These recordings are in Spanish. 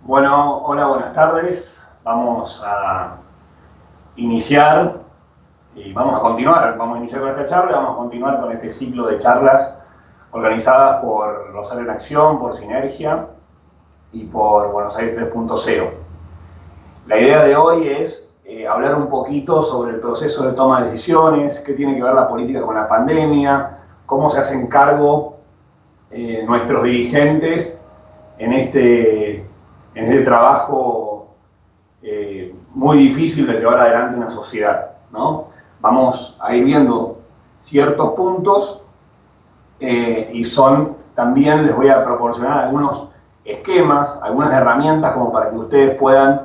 Bueno, hola, buenas tardes. Vamos a iniciar y vamos a iniciar con esta charla, vamos a continuar con este ciclo de charlas organizadas por Rosario en Acción, por Sinergia y por Buenos Aires 3.0. La idea de hoy es hablar un poquito sobre el proceso de toma de decisiones, qué tiene que ver la política con la pandemia, cómo se hacen cargo nuestros dirigentes en este trabajo muy difícil de llevar adelante una sociedad, ¿no? Vamos a ir viendo ciertos puntos y también les voy a proporcionar algunos esquemas, algunas herramientas como para que ustedes puedan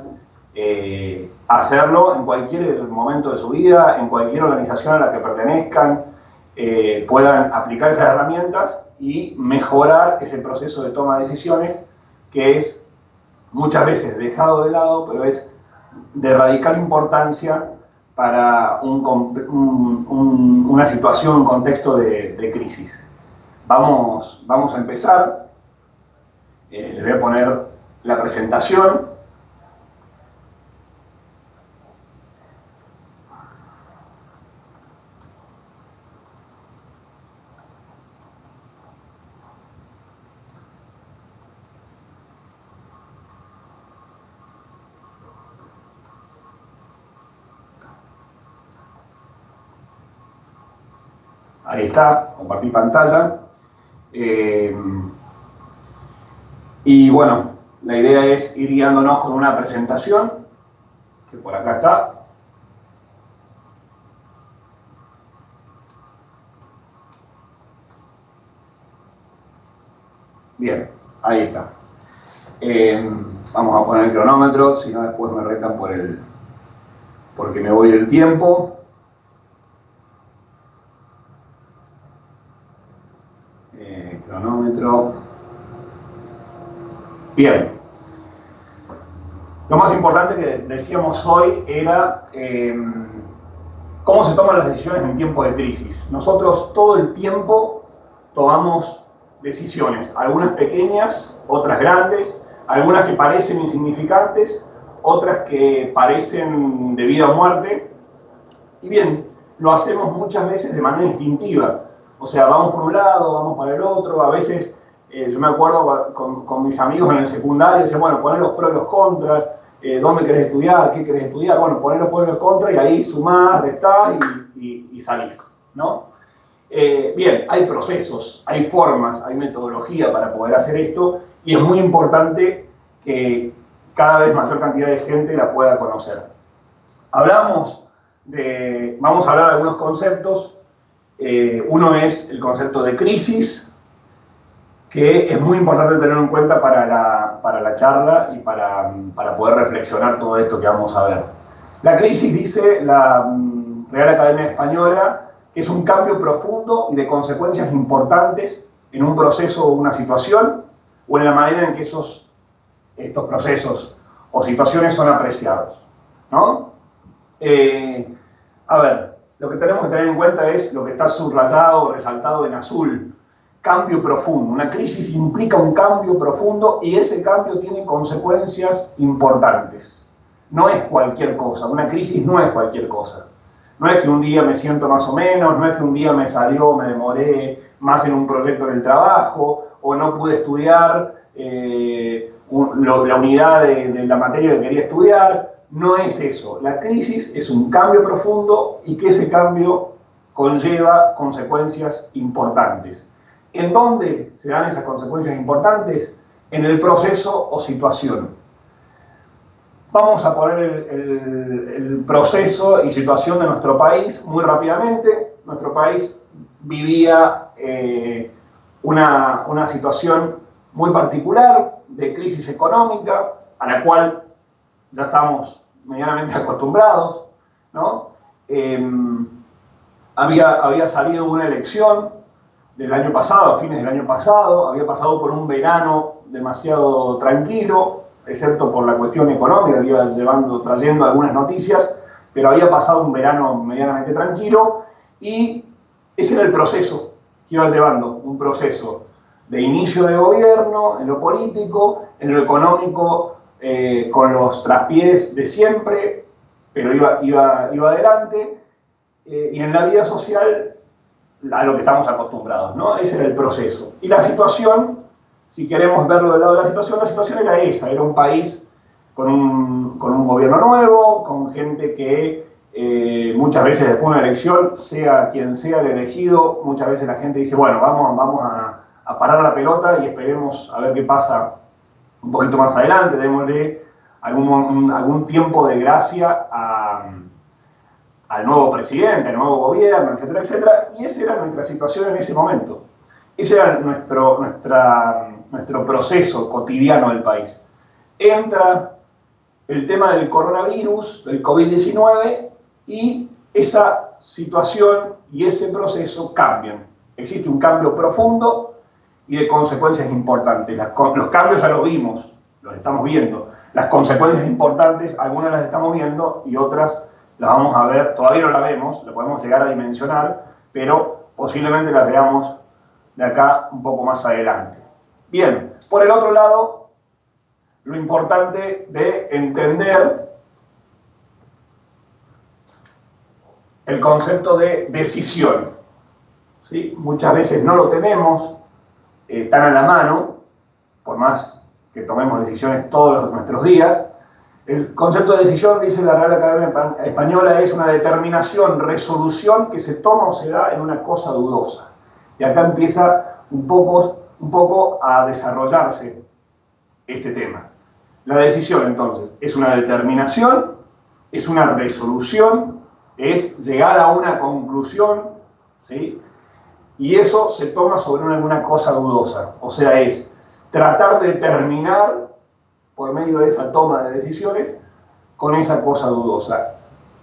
hacerlo en cualquier momento de su vida, en cualquier organización a la que pertenezcan, puedan aplicar esas herramientas y mejorar ese proceso de toma de decisiones que es muchas veces dejado de lado, pero es de radical importancia para una situación, un contexto de crisis. Vamos a empezar. Les voy a poner la presentación. Ahí está, compartí pantalla. Y bueno, la idea es ir guiándonos con una presentación, que por acá está. Bien, ahí está. Vamos a poner el cronómetro, si no después me retan porque me voy del tiempo. Cronómetro. Bien. Lo más importante que decíamos hoy era cómo se toman las decisiones en tiempo de crisis. Nosotros todo el tiempo tomamos decisiones, algunas pequeñas, otras grandes, algunas que parecen insignificantes, otras que parecen de vida o muerte. Y bien, lo hacemos muchas veces de manera instintiva. O sea, vamos por un lado, vamos para el otro. A veces, yo me acuerdo con mis amigos en el secundario, decían, bueno, poner los pros y los contras, dónde querés estudiar, qué querés estudiar. Bueno, poner los pros y los contras y ahí sumás, restás y salís, ¿no? Bien, hay procesos, hay formas, hay metodología para poder hacer esto y es muy importante que cada vez mayor cantidad de gente la pueda conocer. Vamos a hablar de algunos conceptos. Uno es el concepto de crisis, que es muy importante tener en cuenta para la charla y para poder reflexionar todo esto que vamos a ver. La crisis, dice la Real Academia Española, que es un cambio profundo y de consecuencias importantes en un proceso o una situación, o en la manera en que estos procesos o situaciones son apreciados, ¿no? A ver, lo que tenemos que tener en cuenta es lo que está subrayado o resaltado en azul. Cambio profundo. Una crisis implica un cambio profundo y ese cambio tiene consecuencias importantes. No es cualquier cosa. Una crisis no es cualquier cosa. No es que un día me siento más o menos, no es que un día me demoré más en un proyecto en el trabajo, o no pude estudiar la unidad de la materia que quería estudiar. No es eso. La crisis es un cambio profundo y que ese cambio conlleva consecuencias importantes. ¿En dónde se dan esas consecuencias importantes? En el proceso o situación. Vamos a poner el proceso y situación de nuestro país muy rápidamente. Nuestro país vivía una situación muy particular de crisis económica, a la cual ya estamos medianamente acostumbrados, ¿no? Había salido una elección del año pasado, a fines del año pasado, había pasado por un verano demasiado tranquilo, excepto por la cuestión económica que iba trayendo algunas noticias, pero había pasado un verano medianamente tranquilo y ese era el proceso que iba llevando, un proceso de inicio de gobierno, en lo político, en lo económico con los traspiés de siempre, pero iba adelante, y en la vida social a lo que estamos acostumbrados, ¿no? Ese era el proceso. Y la situación, si queremos verlo del lado de la situación era esa, era un país con un gobierno nuevo, con gente que muchas veces después de una elección, sea quien sea el elegido, muchas veces la gente dice, bueno, vamos a parar la pelota y esperemos a ver qué pasa un poquito más adelante, démosle algún tiempo de gracia al nuevo presidente, al nuevo gobierno, etcétera, etcétera. Y esa era nuestra situación en ese momento. Ese era nuestro proceso cotidiano del país. Entra el tema del coronavirus, del COVID-19, y esa situación y ese proceso cambian. Existe un cambio profundo y de consecuencias importantes. Los cambios ya los vimos, los estamos viendo. Las consecuencias importantes, algunas las estamos viendo y otras las vamos a ver, todavía no las vemos, las podemos llegar a dimensionar, pero posiblemente las veamos de acá un poco más adelante. Bien, por el otro lado, lo importante de entender el concepto de decisión, ¿sí? Muchas veces no lo tenemos tan a la mano, por más que tomemos decisiones todos nuestros días. El concepto de decisión, dice la Real Academia Española, es una determinación, resolución que se toma o se da en una cosa dudosa. Y acá empieza un poco a desarrollarse este tema. La decisión, entonces, es una determinación, es una resolución, es llegar a una conclusión, ¿sí? Y eso se toma sobre alguna cosa dudosa. O sea, es tratar de terminar por medio de esa toma de decisiones con esa cosa dudosa.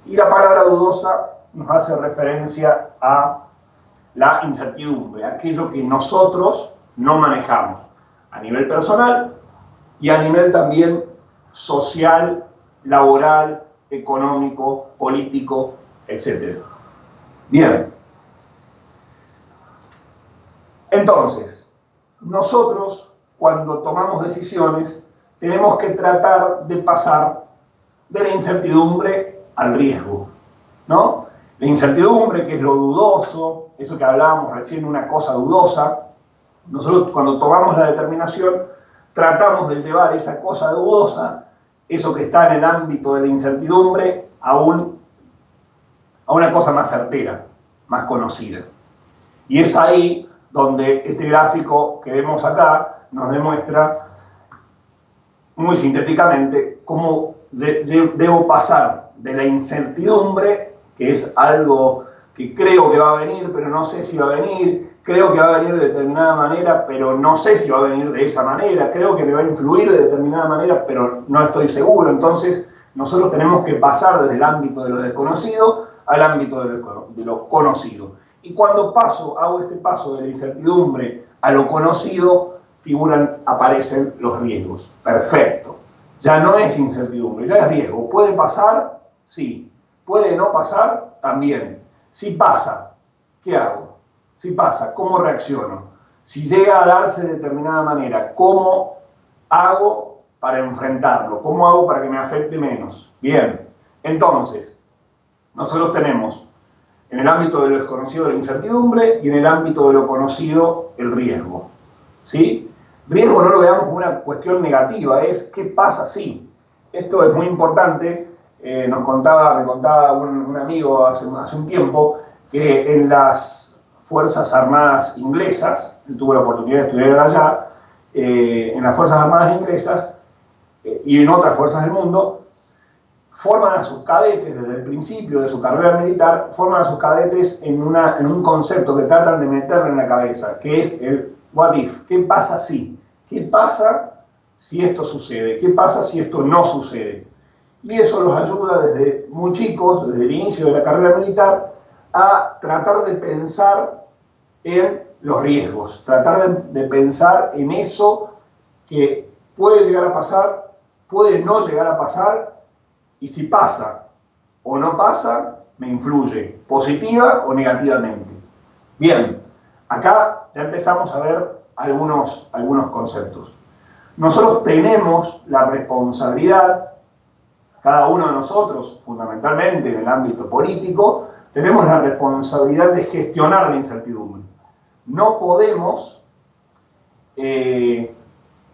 Y la palabra dudosa nos hace referencia a la incertidumbre, aquello que nosotros no manejamos a nivel personal y a nivel también social, laboral, económico, político, etc. Bien. Entonces, nosotros cuando tomamos decisiones tenemos que tratar de pasar de la incertidumbre al riesgo, ¿no? La incertidumbre, que es lo dudoso, eso que hablábamos recién, una cosa dudosa. Nosotros cuando tomamos la determinación tratamos de llevar esa cosa dudosa, eso que está en el ámbito de la incertidumbre, a una cosa más certera, más conocida. Y es ahí donde este gráfico que vemos acá nos demuestra muy sintéticamente cómo debo pasar de la incertidumbre, que es algo que creo que va a venir, pero no sé si va a venir, creo que va a venir de determinada manera, pero no sé si va a venir de esa manera, creo que me va a influir de determinada manera, pero no estoy seguro. Entonces, nosotros tenemos que pasar desde el ámbito de lo desconocido al ámbito de lo conocido. Y cuando hago ese paso de la incertidumbre a lo conocido, aparecen los riesgos. Perfecto. Ya no es incertidumbre, ya es riesgo. ¿Puede pasar? Sí. ¿Puede no pasar? También. Si pasa, ¿qué hago? Si pasa, ¿cómo reacciono? Si llega a darse de determinada manera, ¿cómo hago para enfrentarlo? ¿Cómo hago para que me afecte menos? Bien. Entonces, nosotros tenemos en el ámbito de lo desconocido la incertidumbre y en el ámbito de lo conocido el riesgo. ¿Sí? Riesgo no lo veamos como una cuestión negativa, es ¿qué pasa si? Esto es muy importante. Me contaba un amigo hace un tiempo que en las Fuerzas Armadas inglesas, él tuvo la oportunidad de estudiar allá, en las Fuerzas Armadas inglesas y en otras fuerzas del mundo, forman a sus cadetes desde el principio de su carrera militar, forman a sus cadetes en un concepto que tratan de meterle en la cabeza, que es el what if. ¿Qué pasa si? ¿Qué pasa si esto sucede? ¿Qué pasa si esto no sucede? Y eso los ayuda desde muy chicos, desde el inicio de la carrera militar, a tratar de pensar en los riesgos, tratar de pensar en eso que puede llegar a pasar, puede no llegar a pasar, y si pasa o no pasa, me influye, positiva o negativamente. Bien, acá ya empezamos a ver algunos conceptos. Nosotros tenemos la responsabilidad, cada uno de nosotros, fundamentalmente en el ámbito político, tenemos la responsabilidad de gestionar la incertidumbre. No podemos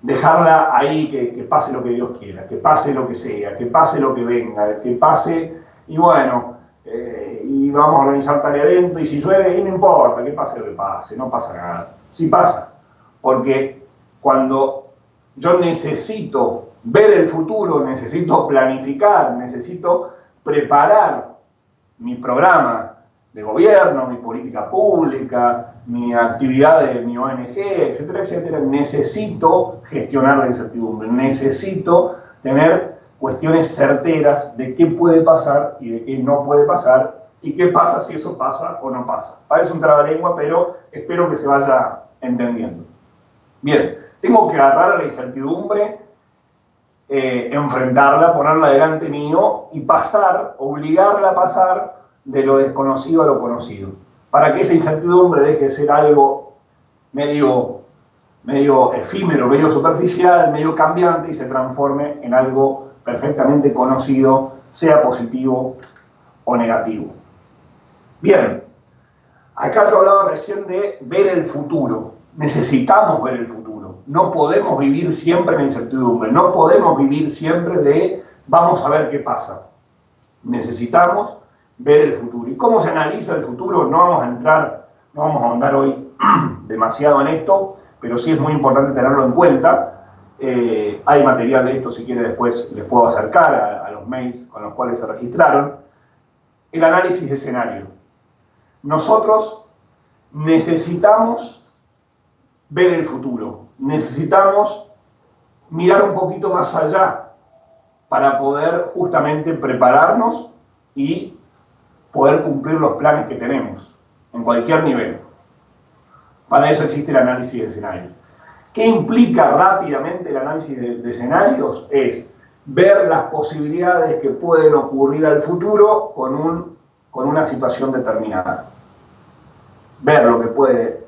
dejarla ahí, que pase lo que Dios quiera, que pase lo que sea, que pase lo que venga, que pase, y bueno, y vamos a organizar tal evento, y si llueve, y no importa, que pase lo que pase, no pasa nada. Sí pasa, porque cuando yo necesito ver el futuro, necesito planificar, necesito preparar mi programa de gobierno, mi política pública, mi actividad de mi ONG, etcétera, etcétera, necesito gestionar la incertidumbre, necesito tener cuestiones certeras de qué puede pasar y de qué no puede pasar y qué pasa si eso pasa o no pasa. Parece un trabalengua, pero espero que se vaya entendiendo. Bien, tengo que agarrar a la incertidumbre, enfrentarla, ponerla delante mío y pasar, obligarla a pasar de lo desconocido a lo conocido, para que esa incertidumbre deje de ser algo medio efímero, medio superficial, medio cambiante y se transforme en algo perfectamente conocido, sea positivo o negativo. Bien, acá yo hablaba recién de ver el futuro. Necesitamos ver el futuro. No podemos vivir siempre en la incertidumbre. No podemos vivir siempre de vamos a ver qué pasa. Necesitamos ver el futuro. ¿Y cómo se analiza el futuro? No vamos a entrar, no vamos a ahondar hoy demasiado en esto, pero sí es muy importante tenerlo en cuenta. Hay material de esto, si quiere después les puedo acercar a los mails con los cuales se registraron. El análisis de escenario. Nosotros necesitamos ver el futuro, necesitamos mirar un poquito más allá para poder justamente prepararnos y poder cumplir los planes que tenemos en cualquier nivel. Para eso existe el análisis de escenarios. ¿Qué implica rápidamente el análisis de escenarios? Es ver las posibilidades que pueden ocurrir al futuro con una situación determinada. Ver lo que puede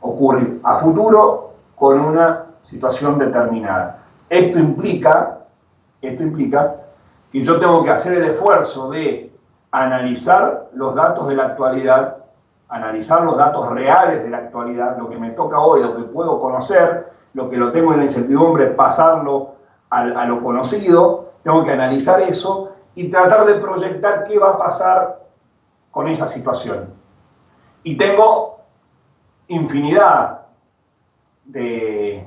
ocurrir a futuro con una situación determinada. Esto implica que yo tengo que hacer el esfuerzo de analizar los datos de la actualidad, analizar los datos reales de la actualidad, lo que me toca hoy, lo que puedo conocer, lo que lo tengo en la incertidumbre, pasarlo a lo conocido, tengo que analizar eso y tratar de proyectar qué va a pasar con esa situación. Y tengo infinidad de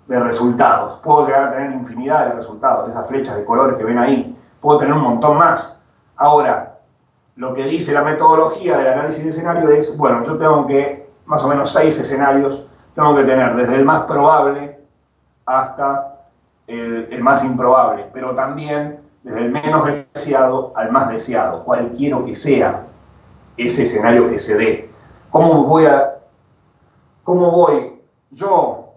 resultados. Puedo llegar a tener infinidad de resultados, de esas flechas de colores que ven ahí. Puedo tener un montón más. Ahora, lo que dice la metodología del análisis de escenario es, bueno, yo tengo que, más o menos 6 escenarios, tengo que tener desde el más probable hasta el más improbable, pero también desde el menos deseado al más deseado, cualquiera que sea ese escenario que se dé. ¿Cómo voy yo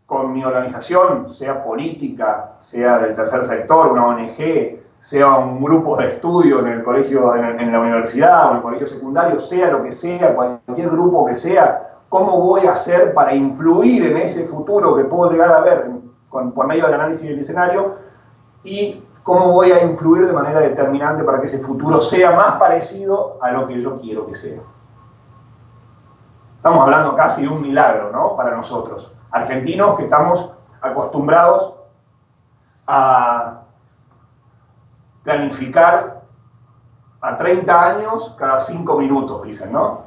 con mi organización, sea política, sea del tercer sector, una ONG, sea un grupo de estudio en el colegio, en la universidad o en el colegio secundario, sea lo que sea, cualquier grupo que sea, cómo voy a hacer para influir en ese futuro que puedo llegar a ver por medio del análisis del escenario y cómo voy a influir de manera determinante para que ese futuro sea más parecido a lo que yo quiero que sea. Estamos hablando casi de un milagro, ¿no? Para nosotros, argentinos que estamos acostumbrados a planificar a 30 años cada 5 minutos, dicen, ¿no?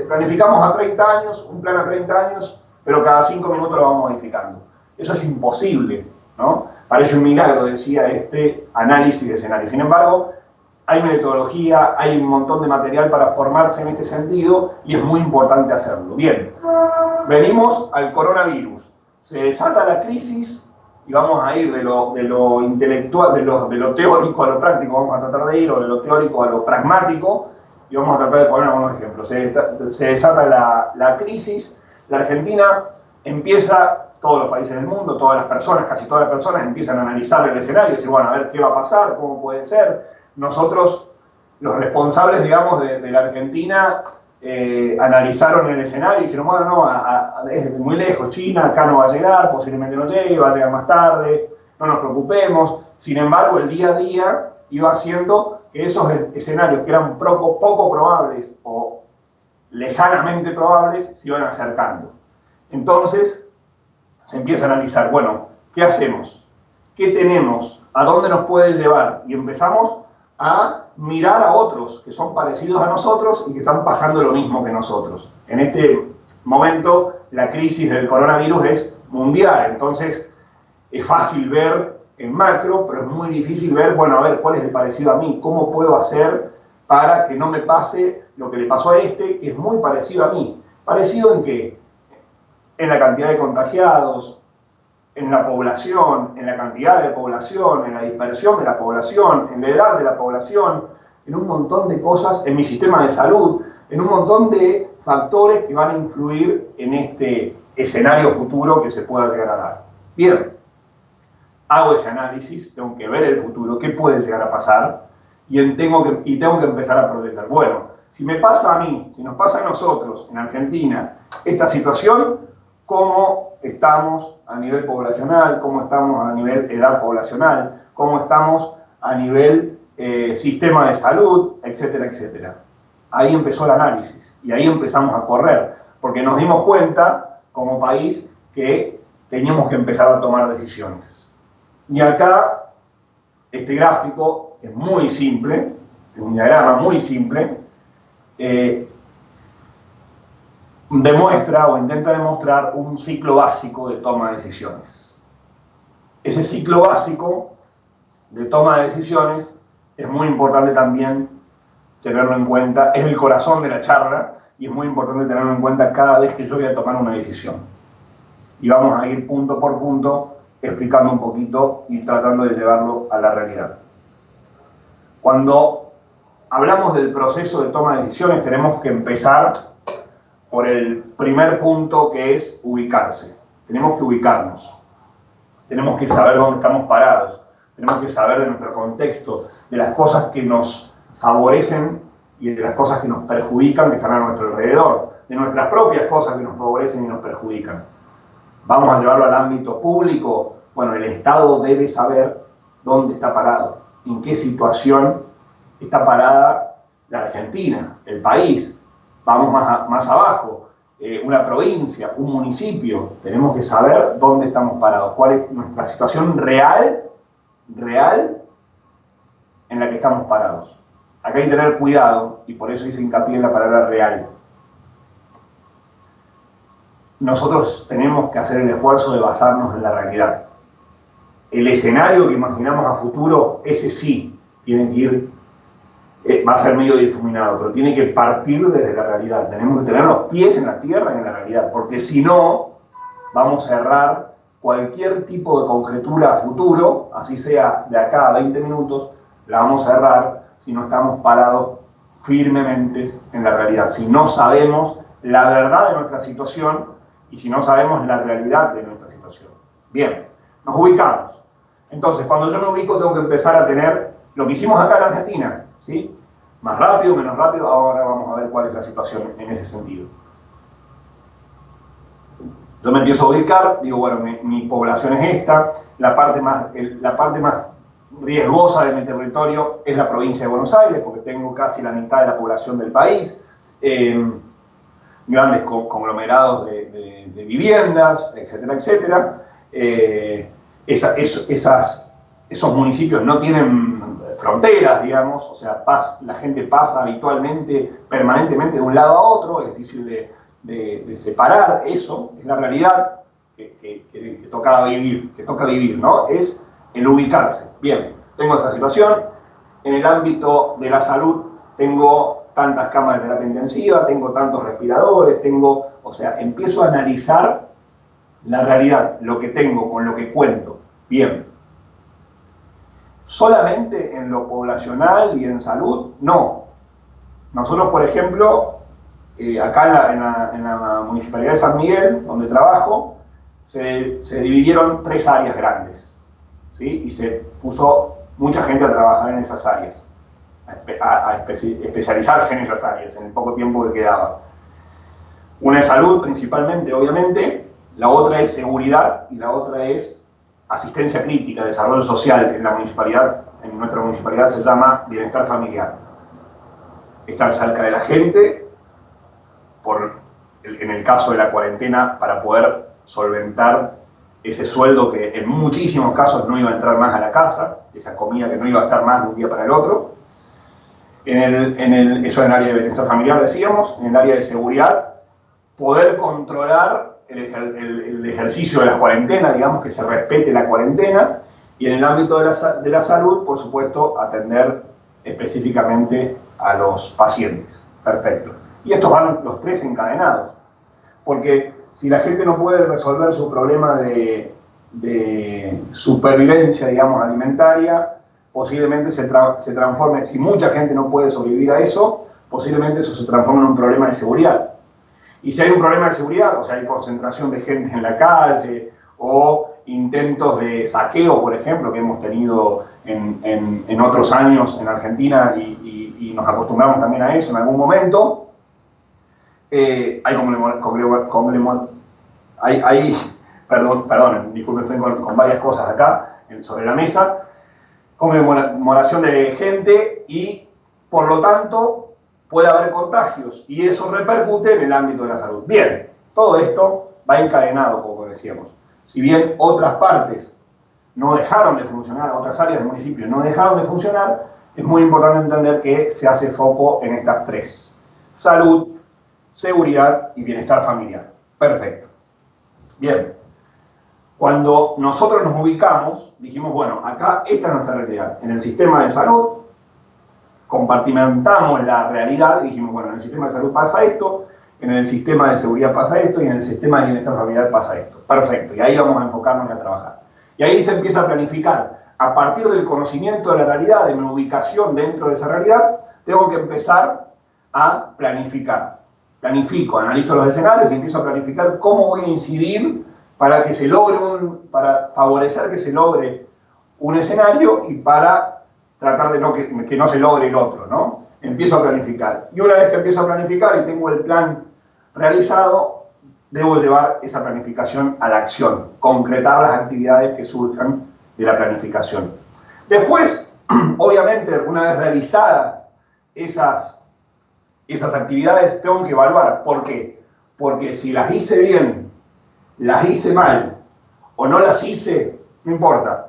Planificamos a 30 años, un plan a 30 años, pero cada 5 minutos lo vamos modificando. Eso es imposible, ¿no? Parece un milagro, decía este análisis de escenario. Sin embargo, hay metodología, hay un montón de material para formarse en este sentido y es muy importante hacerlo. Bien, venimos al coronavirus. Se desata la crisis y vamos a ir de lo intelectual, de lo teórico a lo práctico, vamos a tratar de ir, o de lo teórico a lo pragmático, y vamos a tratar de poner algunos ejemplos. Se desata la crisis, la Argentina empieza, todos los países del mundo, todas las personas, casi todas las personas empiezan a analizar el escenario y decir, bueno, a ver qué va a pasar, cómo puede ser. Nosotros, los responsables, digamos, de la Argentina, analizaron el escenario y dijeron, bueno, no, es muy lejos, China, acá no va a llegar, posiblemente no llegue, va a llegar más tarde, no nos preocupemos. Sin embargo, el día a día iba haciendo que esos escenarios que eran poco probables o lejanamente probables se iban acercando. Entonces, se empieza a analizar, bueno, ¿qué hacemos? ¿Qué tenemos? ¿A dónde nos puede llevar? Y empezamos a mirar a otros que son parecidos a nosotros y que están pasando lo mismo que nosotros. En este momento, la crisis del coronavirus es mundial, entonces es fácil ver en macro, pero es muy difícil ver, bueno, a ver, ¿cuál es el parecido a mí? ¿Cómo puedo hacer para que no me pase lo que le pasó a este, que es muy parecido a mí? ¿Parecido en qué? En la cantidad de contagiados, en la población, en la cantidad de población, en la dispersión de la población, en la edad de la población, en un montón de cosas, en mi sistema de salud, en un montón de factores que van a influir en este escenario futuro que se pueda llegar a dar. Bien, hago ese análisis, tengo que ver el futuro, qué puede llegar a pasar, y tengo que empezar a proyectar. Bueno, si me pasa a mí, si nos pasa a nosotros en Argentina esta situación, ¿cómo estamos a nivel poblacional? ¿Cómo estamos a nivel edad poblacional? ¿Cómo estamos a nivel sistema de salud? Etcétera, etcétera. Ahí empezó el análisis y ahí empezamos a correr, porque nos dimos cuenta como país que teníamos que empezar a tomar decisiones. Y acá, este gráfico es muy simple, es un diagrama muy simple, demuestra o intenta demostrar un ciclo básico de toma de decisiones. Ese ciclo básico de toma de decisiones es muy importante también tenerlo en cuenta, es el corazón de la charla y es muy importante tenerlo en cuenta cada vez que yo voy a tomar una decisión. Y vamos a ir punto por punto explicando un poquito y tratando de llevarlo a la realidad. Cuando hablamos del proceso de toma de decisiones, tenemos que empezar por el primer punto, que es ubicarse. Tenemos que ubicarnos. Tenemos que saber dónde estamos parados. Tenemos que saber de nuestro contexto, de las cosas que nos favorecen y de las cosas que nos perjudican que están a nuestro alrededor, de nuestras propias cosas que nos favorecen y nos perjudican. Vamos a llevarlo al ámbito público. Bueno, el Estado debe saber dónde está parado, en qué situación está parada la Argentina, el país. Vamos más abajo, una provincia, un municipio. Tenemos que saber dónde estamos parados, cuál es nuestra situación real en la que estamos parados. Acá hay que tener cuidado, y por eso hice hincapié en la palabra real. Nosotros tenemos que hacer el esfuerzo de basarnos en la realidad. El escenario que imaginamos a futuro, ese sí, tiene que ir, va a ser medio difuminado, pero tiene que partir desde la realidad. Tenemos que tener los pies en la tierra y en la realidad, porque si no, vamos a errar cualquier tipo de conjetura a futuro, así sea de acá a 20 minutos, la vamos a errar si no estamos parados firmemente en la realidad, si no sabemos la verdad de nuestra situación y si no sabemos la realidad de nuestra situación. Bien, nos ubicamos. Entonces, cuando yo me ubico, tengo que empezar a tener lo que hicimos acá en Argentina, ¿sí? Más rápido, menos rápido, ahora vamos a ver cuál es la situación en ese sentido. Yo me empiezo a ubicar, digo, bueno, mi población es esta, la parte más riesgosa de mi territorio es la provincia de Buenos Aires, porque tengo casi la mitad de la población del país, grandes conglomerados de viviendas, etcétera, etcétera. Esos municipios no tienen fronteras, digamos, o sea, la gente pasa habitualmente, permanentemente de un lado a otro, es difícil de separar eso, es la realidad que toca vivir, ¿no? Es el ubicarse. Bien, tengo esa situación, en el ámbito de la salud tengo tantas camas de terapia intensiva, tengo tantos respiradores, o sea, empiezo a analizar la realidad, lo que tengo, con lo que cuento. Bien. ¿Solamente en lo poblacional y en salud? No. Nosotros, por ejemplo, acá en la Municipalidad de San Miguel, donde trabajo, se dividieron 3 áreas grandes, ¿sí? Y se puso mucha gente a trabajar en esas áreas. especializarse en esas áreas, en el poco tiempo que quedaba. Una es salud, principalmente, obviamente, la otra es seguridad y la otra es asistencia crítica, desarrollo social. En la municipalidad, en nuestra municipalidad se llama bienestar familiar. Estar cerca de la gente, en el caso de la cuarentena, para poder solventar ese sueldo que en muchísimos casos no iba a entrar más a la casa, esa comida que no iba a estar más de un día para el otro. Eso en el área de bienestar familiar decíamos. En el área de seguridad, poder controlar el ejercicio de la cuarentena, digamos que se respete la cuarentena. Y en el ámbito de la salud, por supuesto, atender específicamente a los pacientes. Perfecto. Y estos van los tres encadenados. Porque si la gente no puede resolver su problema de supervivencia, digamos, alimentaria, posiblemente se transforme, si mucha gente no puede sobrevivir a eso, posiblemente eso se transforme en un problema de seguridad. Y si hay un problema de seguridad, o sea, hay concentración de gente en la calle, o intentos de saqueo, por ejemplo, que hemos tenido en otros años en Argentina, y nos acostumbramos también a eso en algún momento, perdón, disculpen, estoy con varias cosas acá sobre la mesa, conmemoración de gente y, por lo tanto, puede haber contagios y eso repercute en el ámbito de la salud. Bien, todo esto va encadenado, como decíamos. Si bien otras partes no dejaron de funcionar, otras áreas del municipio no dejaron de funcionar, es muy importante entender que se hace foco en estas tres: salud, seguridad y bienestar familiar. Perfecto. Bien. Cuando nosotros nos ubicamos, dijimos, bueno, acá esta es nuestra realidad. En el sistema de salud, compartimentamos la realidad y dijimos, bueno, en el sistema de salud pasa esto, en el sistema de seguridad pasa esto y en el sistema de bienestar familiar pasa esto. Perfecto. Y ahí vamos a enfocarnos y a trabajar. Y ahí se empieza a planificar. A partir del conocimiento de la realidad, de mi ubicación dentro de esa realidad, tengo que empezar a planificar. Planifico, analizo los escenarios y empiezo a planificar cómo voy a incidir para que se logre para favorecer que se logre un escenario y para tratar de que no se logre el otro, ¿no? Empiezo a planificar. Y una vez que empiezo a planificar y tengo el plan realizado, debo llevar esa planificación a la acción, concretar las actividades que surjan de la planificación. Después, obviamente, una vez realizadas esas actividades, tengo que evaluar. ¿Por qué? Porque si las hice bien, las hice mal o no las hice, no importa.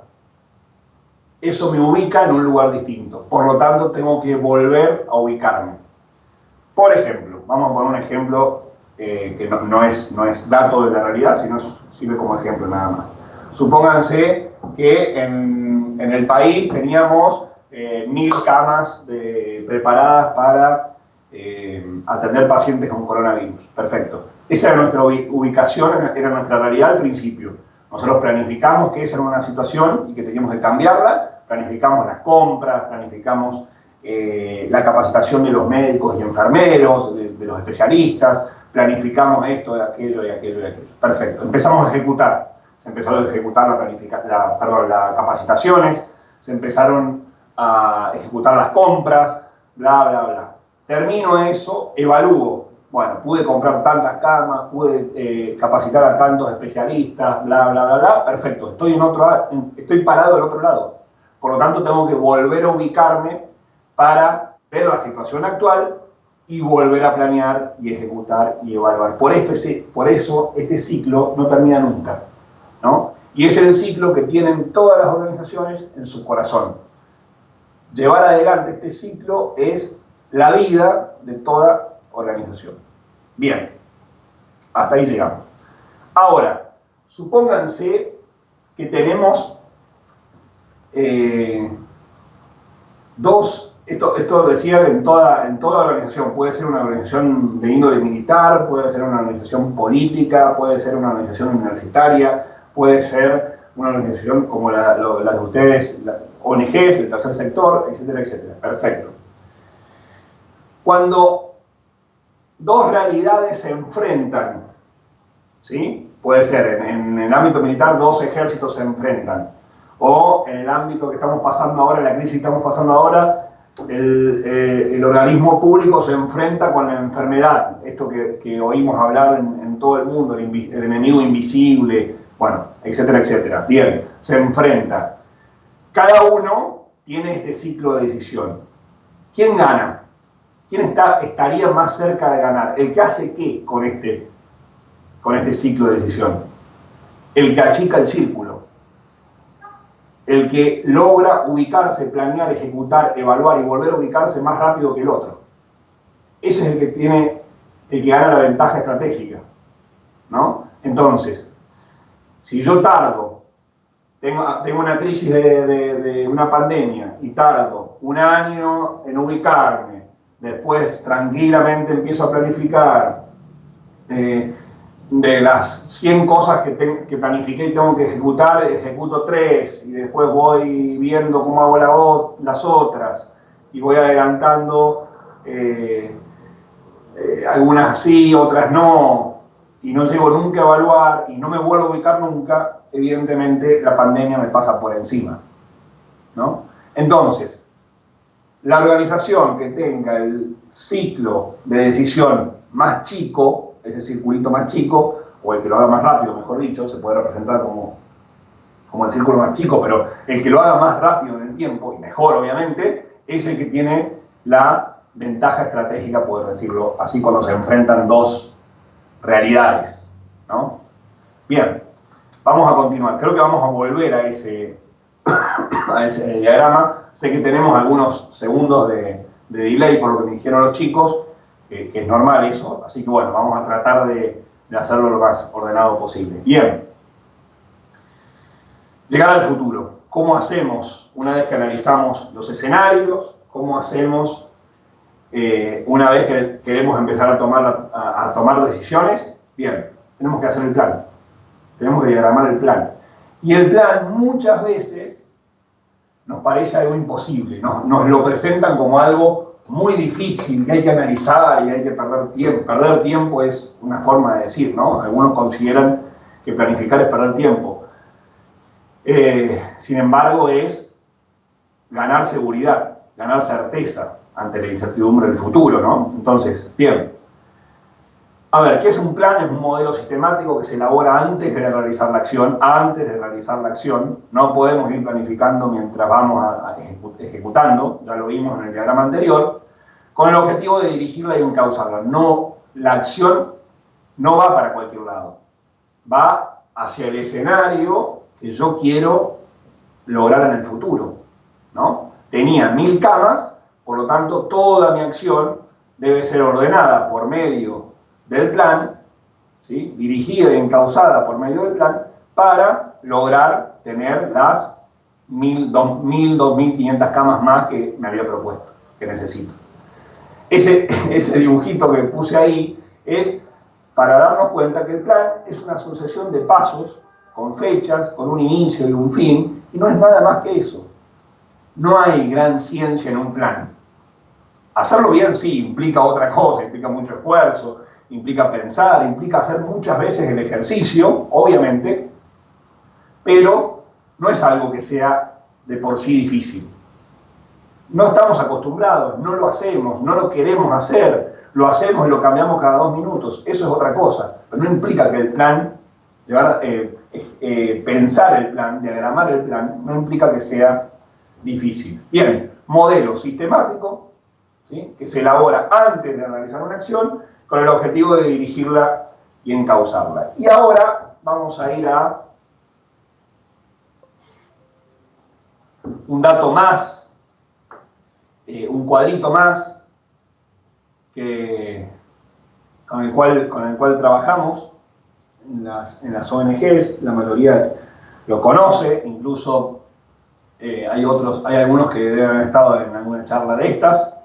Eso me ubica en un lugar distinto. Por lo tanto, tengo que volver a ubicarme. Por ejemplo, vamos a poner un ejemplo que no es dato de la realidad, sino sirve como ejemplo nada más. Supónganse que en el país teníamos 1000 camas preparadas para atender pacientes con coronavirus. Perfecto. Esa era nuestra ubicación, era nuestra realidad al principio. Nosotros planificamos que esa era una situación y que teníamos que cambiarla, planificamos las compras, planificamos la capacitación de los médicos y enfermeros, de los especialistas, planificamos esto, aquello y aquello y aquello. Perfecto. Empezamos a ejecutar. Se empezó a ejecutar las capacitaciones, se empezaron a ejecutar las compras, bla, bla, bla. Termino eso, evalúo. Bueno, pude comprar tantas camas, pude capacitar a tantos especialistas, bla, bla, bla, bla. Perfecto, estoy parado del otro lado. Por lo tanto, tengo que volver a ubicarme para ver la situación actual y volver a planear y ejecutar y evaluar. Por eso este ciclo no termina nunca, ¿no? Y es el ciclo que tienen todas las organizaciones en su corazón. Llevar adelante este ciclo es la vida de toda organización. Bien, hasta ahí llegamos. Ahora, supónganse que tenemos esto decía en toda organización, puede ser una organización de índole militar, puede ser una organización política, puede ser una organización universitaria, puede ser una organización como la de ustedes, ONGs, el tercer sector, etcétera, etcétera. Perfecto. Cuando dos realidades se enfrentan, ¿sí? Puede ser en el ámbito militar, dos ejércitos se enfrentan, o en el ámbito que estamos pasando ahora, en la crisis que estamos pasando ahora, el organismo público se enfrenta con la enfermedad, esto que oímos hablar en todo el mundo, el enemigo invisible, bueno, etcétera, etcétera. Bien, se enfrenta. Cada uno tiene este ciclo de decisión. ¿Quién gana? ¿Quién estaría más cerca de ganar? ¿El que hace qué con este ciclo de decisión? El que achica el círculo. El que logra ubicarse, planear, ejecutar, evaluar y volver a ubicarse más rápido que el otro. Ese es el que gana la ventaja estratégica, ¿no? Entonces, si yo tardo, tengo una crisis de una pandemia y tardo un año en ubicarme, después tranquilamente empiezo a planificar, de las 100 cosas que planifiqué y tengo que ejecutar, ejecuto 3 y después voy viendo cómo hago las otras y voy adelantando, algunas sí, otras no, y no llego nunca a evaluar y no me vuelvo a ubicar nunca, evidentemente la pandemia me pasa por encima, ¿no? Entonces, la organización que tenga el ciclo de decisión más chico, ese circulito más chico, o el que lo haga más rápido, mejor dicho, se puede representar como el círculo más chico, pero el que lo haga más rápido en el tiempo, y mejor obviamente, es el que tiene la ventaja estratégica, poder decirlo así, cuando se enfrentan dos realidades, ¿no? Bien, vamos a continuar. Creo que vamos a volver a ese diagrama. Sé que tenemos algunos segundos de delay por lo que me dijeron los chicos, que es normal eso, así que bueno, vamos a tratar de hacerlo lo más ordenado posible. Bien, llegar al futuro. ¿Cómo hacemos una vez que analizamos los escenarios? ¿Cómo hacemos una vez que queremos empezar a tomar decisiones? Bien, tenemos que hacer el plan. Tenemos que diagramar el plan. Y el plan muchas veces nos parece algo imposible, nos lo presentan como algo muy difícil, que hay que analizar y hay que perder tiempo. Perder tiempo es una forma de decir, ¿no? Algunos consideran que planificar es perder tiempo. Sin embargo, es ganar seguridad, ganar certeza ante la incertidumbre del futuro, ¿no? Entonces, bien. A ver, ¿qué es un plan? Es un modelo sistemático que se elabora antes de realizar la acción. Antes de realizar la acción, no podemos ir planificando mientras vamos ejecutando, ya lo vimos en el diagrama anterior, con el objetivo de dirigirla y encauzarla. No, la acción no va para cualquier lado, va hacia el escenario que yo quiero lograr en el futuro, ¿no? Tenía 1000 camas, por lo tanto toda mi acción debe ser ordenada por medio del plan, ¿sí? Dirigida y encauzada por medio del plan, para lograr tener las 1000, 2000, 2500 camas más que me había propuesto, que necesito. Ese dibujito que puse ahí es para darnos cuenta que el plan es una sucesión de pasos, con fechas, con un inicio y un fin, y no es nada más que eso. No hay gran ciencia en un plan. Hacerlo bien sí, implica otra cosa, implica mucho esfuerzo, implica pensar, implica hacer muchas veces el ejercicio, obviamente, pero no es algo que sea de por sí difícil. No estamos acostumbrados, no lo hacemos, no lo queremos hacer, lo hacemos y lo cambiamos cada 2 minutos, eso es otra cosa, pero no implica que el plan, pensar el plan, diagramar el plan, no implica que sea difícil. Bien, modelo sistemático, ¿sí? Que se elabora antes de realizar una acción, con el objetivo de dirigirla y encauzarla. Y ahora vamos a ir a un dato más, un cuadrito más, con el cual trabajamos en las ONGs, la mayoría lo conoce, incluso hay algunos que deben haber estado en alguna charla de estas,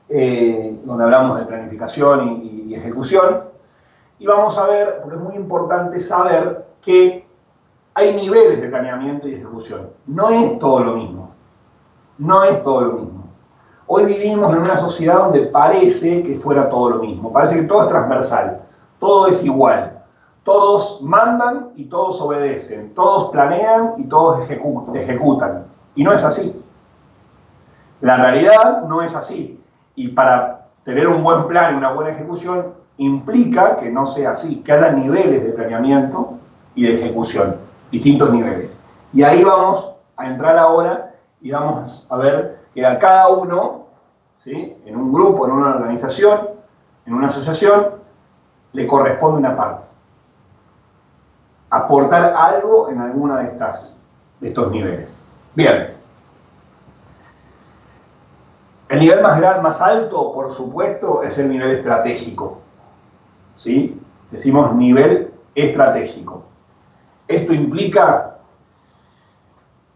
donde hablamos de planificación y ejecución, y vamos a ver, porque es muy importante saber que hay niveles de planeamiento y ejecución. No es todo lo mismo. No es todo lo mismo. Hoy vivimos en una sociedad donde parece que fuera todo lo mismo. Parece que todo es transversal, todo es igual. Todos mandan y todos obedecen, todos planean y todos ejecutan. Y no es así. La realidad no es así. Y para tener un buen plan y una buena ejecución implica que no sea así, que haya niveles de planeamiento y de ejecución, distintos niveles. Y ahí vamos a entrar ahora y vamos a ver que a cada uno, ¿sí?, en un grupo, en una organización, en una asociación, le corresponde una parte. Aportar algo en alguna de estos niveles. Bien. El nivel más alto, por supuesto, es el nivel estratégico. ¿Sí? Decimos nivel estratégico. Esto implica,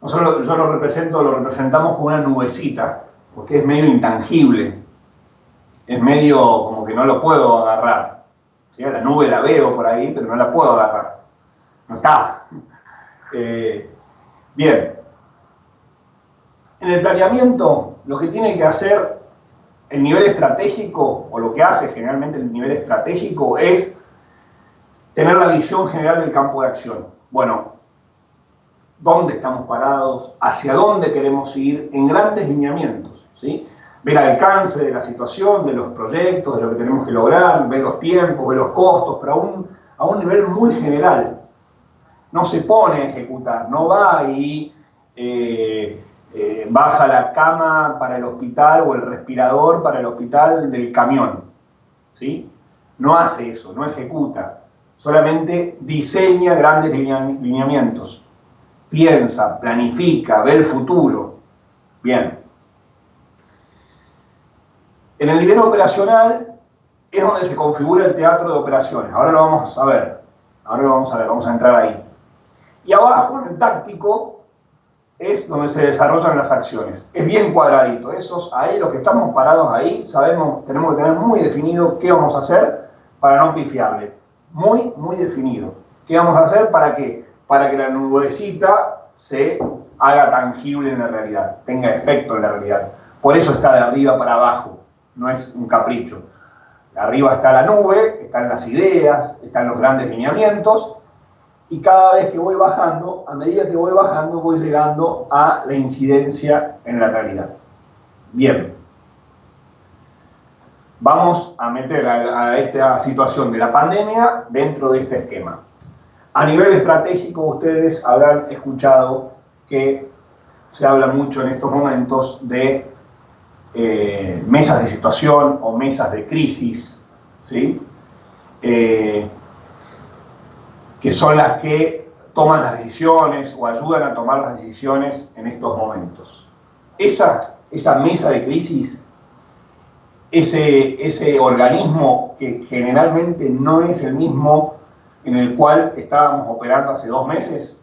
nosotros yo lo representamos como una nubecita, porque es medio intangible, es medio como que no lo puedo agarrar. ¿Sí? La nube la veo por ahí, pero no la puedo agarrar. No está. Bien. En el planeamiento, lo que tiene que hacer el nivel estratégico, o lo que hace generalmente el nivel estratégico, es tener la visión general del campo de acción. Bueno, ¿dónde estamos parados? ¿Hacia dónde queremos ir? En grandes lineamientos, ¿sí? Ver el alcance de la situación, de los proyectos, de lo que tenemos que lograr, ver los tiempos, ver los costos, pero a un nivel muy general. No se pone a ejecutar, no va y baja la cama para el hospital o el respirador para el hospital del camión, ¿sí? No hace eso, no ejecuta. Solamente diseña grandes lineamientos. Piensa, planifica, ve el futuro. Bien. En el nivel operacional es donde se configura el teatro de operaciones. Ahora lo vamos a ver. Vamos a entrar ahí. Y abajo, en el táctico, es donde se desarrollan las acciones. Es bien cuadradito. Ahí, los que estamos parados ahí, sabemos, tenemos que tener muy definido qué vamos a hacer para no pifiarle. Muy, muy definido. ¿Qué vamos a hacer? ¿Para qué? Para que la nubecita se haga tangible en la realidad, tenga efecto en la realidad. Por eso está de arriba para abajo, no es un capricho. Arriba está la nube, están las ideas, están los grandes lineamientos, y cada vez que voy bajando, a medida que voy bajando, voy llegando a la incidencia en la realidad. Bien. Vamos a meter a esta situación de la pandemia dentro de este esquema. A nivel estratégico, ustedes habrán escuchado que se habla mucho en estos momentos de mesas de situación o mesas de crisis, ¿sí? Que son las que toman las decisiones o ayudan a tomar las decisiones en estos momentos. Esa mesa de crisis, ese organismo que generalmente no es el mismo en el cual estábamos operando hace 2 meses,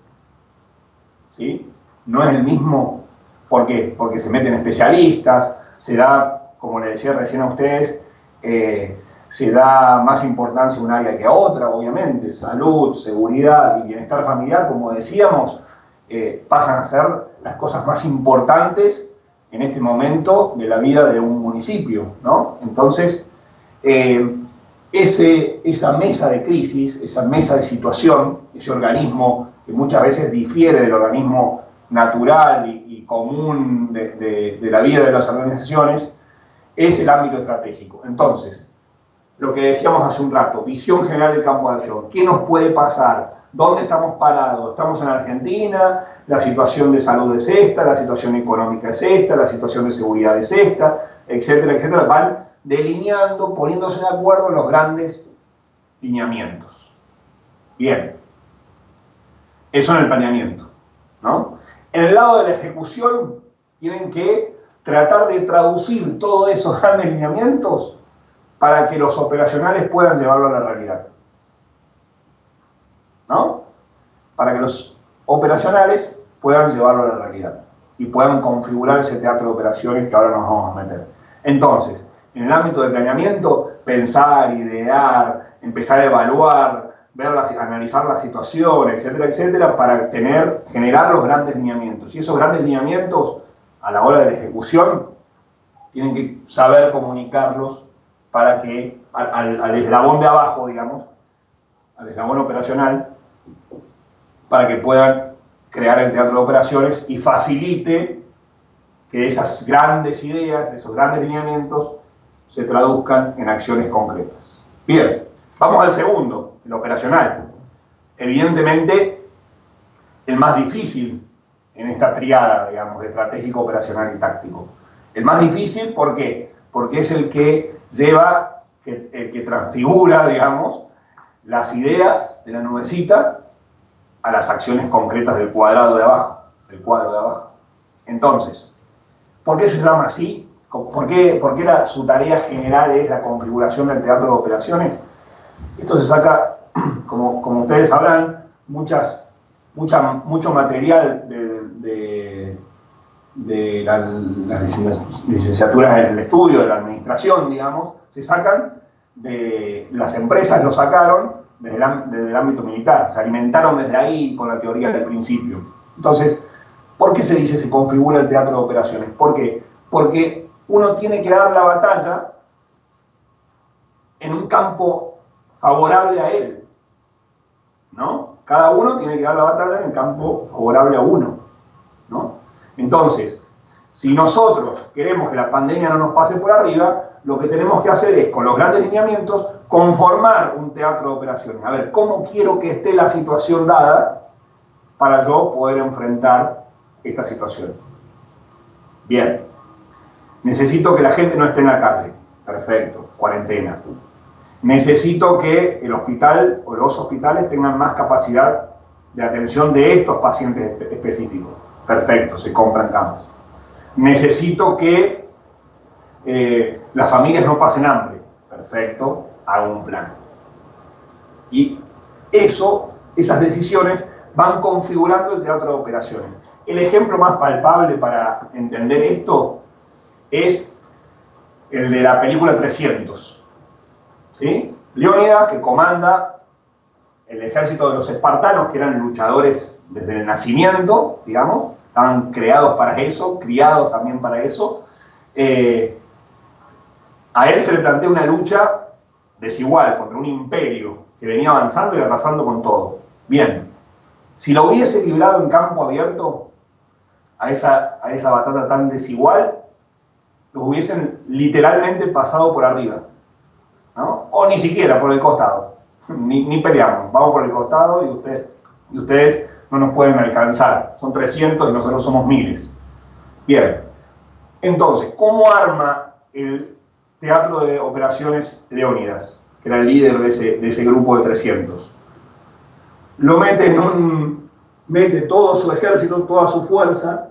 ¿sí? No es el mismo. ¿Por qué? Porque se meten especialistas, se da, como les decía recién a ustedes, se da más importancia a un área que a otra, obviamente. Salud, seguridad y bienestar familiar, como decíamos, pasan a ser las cosas más importantes en este momento de la vida de un municipio, ¿no? Entonces, esa mesa de crisis, esa mesa de situación, ese organismo que muchas veces difiere del organismo natural y común de la vida de las organizaciones, es el ámbito estratégico. Entonces, lo que decíamos hace un rato, visión general del campo de acción. ¿Qué nos puede pasar? ¿Dónde estamos parados? ¿Estamos en Argentina? ¿La situación de salud es esta? ¿La situación económica es esta? ¿La situación de seguridad es esta? Etcétera, etcétera. Van delineando, poniéndose de acuerdo en los grandes lineamientos. Bien. Eso en el planeamiento, ¿no? En el lado de la ejecución, tienen que tratar de traducir todos esos grandes lineamientos para que los operacionales puedan llevarlo a la realidad, ¿no? Para que los operacionales puedan llevarlo a la realidad y puedan configurar ese teatro de operaciones que ahora nos vamos a meter. Entonces, en el ámbito de planeamiento, pensar, idear, empezar a evaluar, analizar la situación, etcétera, etcétera, para generar los grandes lineamientos. Y esos grandes lineamientos, a la hora de la ejecución, tienen que saber comunicarlos para que al eslabón de abajo, digamos, al eslabón operacional, para que puedan crear el teatro de operaciones y facilite que esas grandes ideas, esos grandes lineamientos, se traduzcan en acciones concretas. Bien, vamos al segundo, el operacional. Evidentemente, el más difícil en esta triada, digamos, de estratégico, operacional y táctico. El más difícil, ¿por qué? Porque es el que lleva, el que transfigura, digamos, las ideas de la nubecita a las acciones concretas del cuadrado de abajo, del cuadro de abajo. Entonces, ¿por qué se llama así? ¿Por qué su tarea general es la configuración del teatro de operaciones? Esto se saca, como ustedes sabrán, mucho material de las licenciaturas en el estudio, de la administración, digamos, se sacan de las empresas, lo sacaron desde el ámbito militar, se alimentaron desde ahí con la teoría del principio. Entonces, ¿por qué se dice se configura el teatro de operaciones? ¿Por qué? Porque uno tiene que dar la batalla en un campo favorable a él, ¿no? Cada uno tiene que dar la batalla en el campo favorable a uno, ¿no? Entonces, si nosotros queremos que la pandemia no nos pase por arriba, lo que tenemos que hacer es, con los grandes lineamientos, conformar un teatro de operaciones. A ver, ¿cómo quiero que esté la situación dada para yo poder enfrentar esta situación? Bien, necesito que la gente no esté en la calle. Perfecto, cuarentena. Necesito que el hospital o los hospitales tengan más capacidad de atención de estos pacientes específicos. Perfecto, se compran camas. Necesito que las familias no pasen hambre. Perfecto, hago un plan. Y esas decisiones van configurando el teatro de operaciones. El ejemplo más palpable para entender esto es el de la película 300. ¿Sí? Leónidas, que comanda el ejército de los espartanos, que eran luchadores desde el nacimiento, digamos, estaban creados para eso, criados también para eso. A él se le plantea una lucha desigual contra un imperio que venía avanzando y arrasando con todo. Bien, si lo hubiese librado en campo abierto a esa batalla tan desigual, los hubiesen literalmente pasado por arriba, ¿no? O ni siquiera por el costado, ni peleamos, vamos por el costado y ustedes no nos pueden alcanzar, son 300 y nosotros somos miles. Bien, entonces, ¿cómo arma el teatro de operaciones Leónidas, que era el líder de ese grupo de 300? Lo mete mete todo su ejército, toda su fuerza,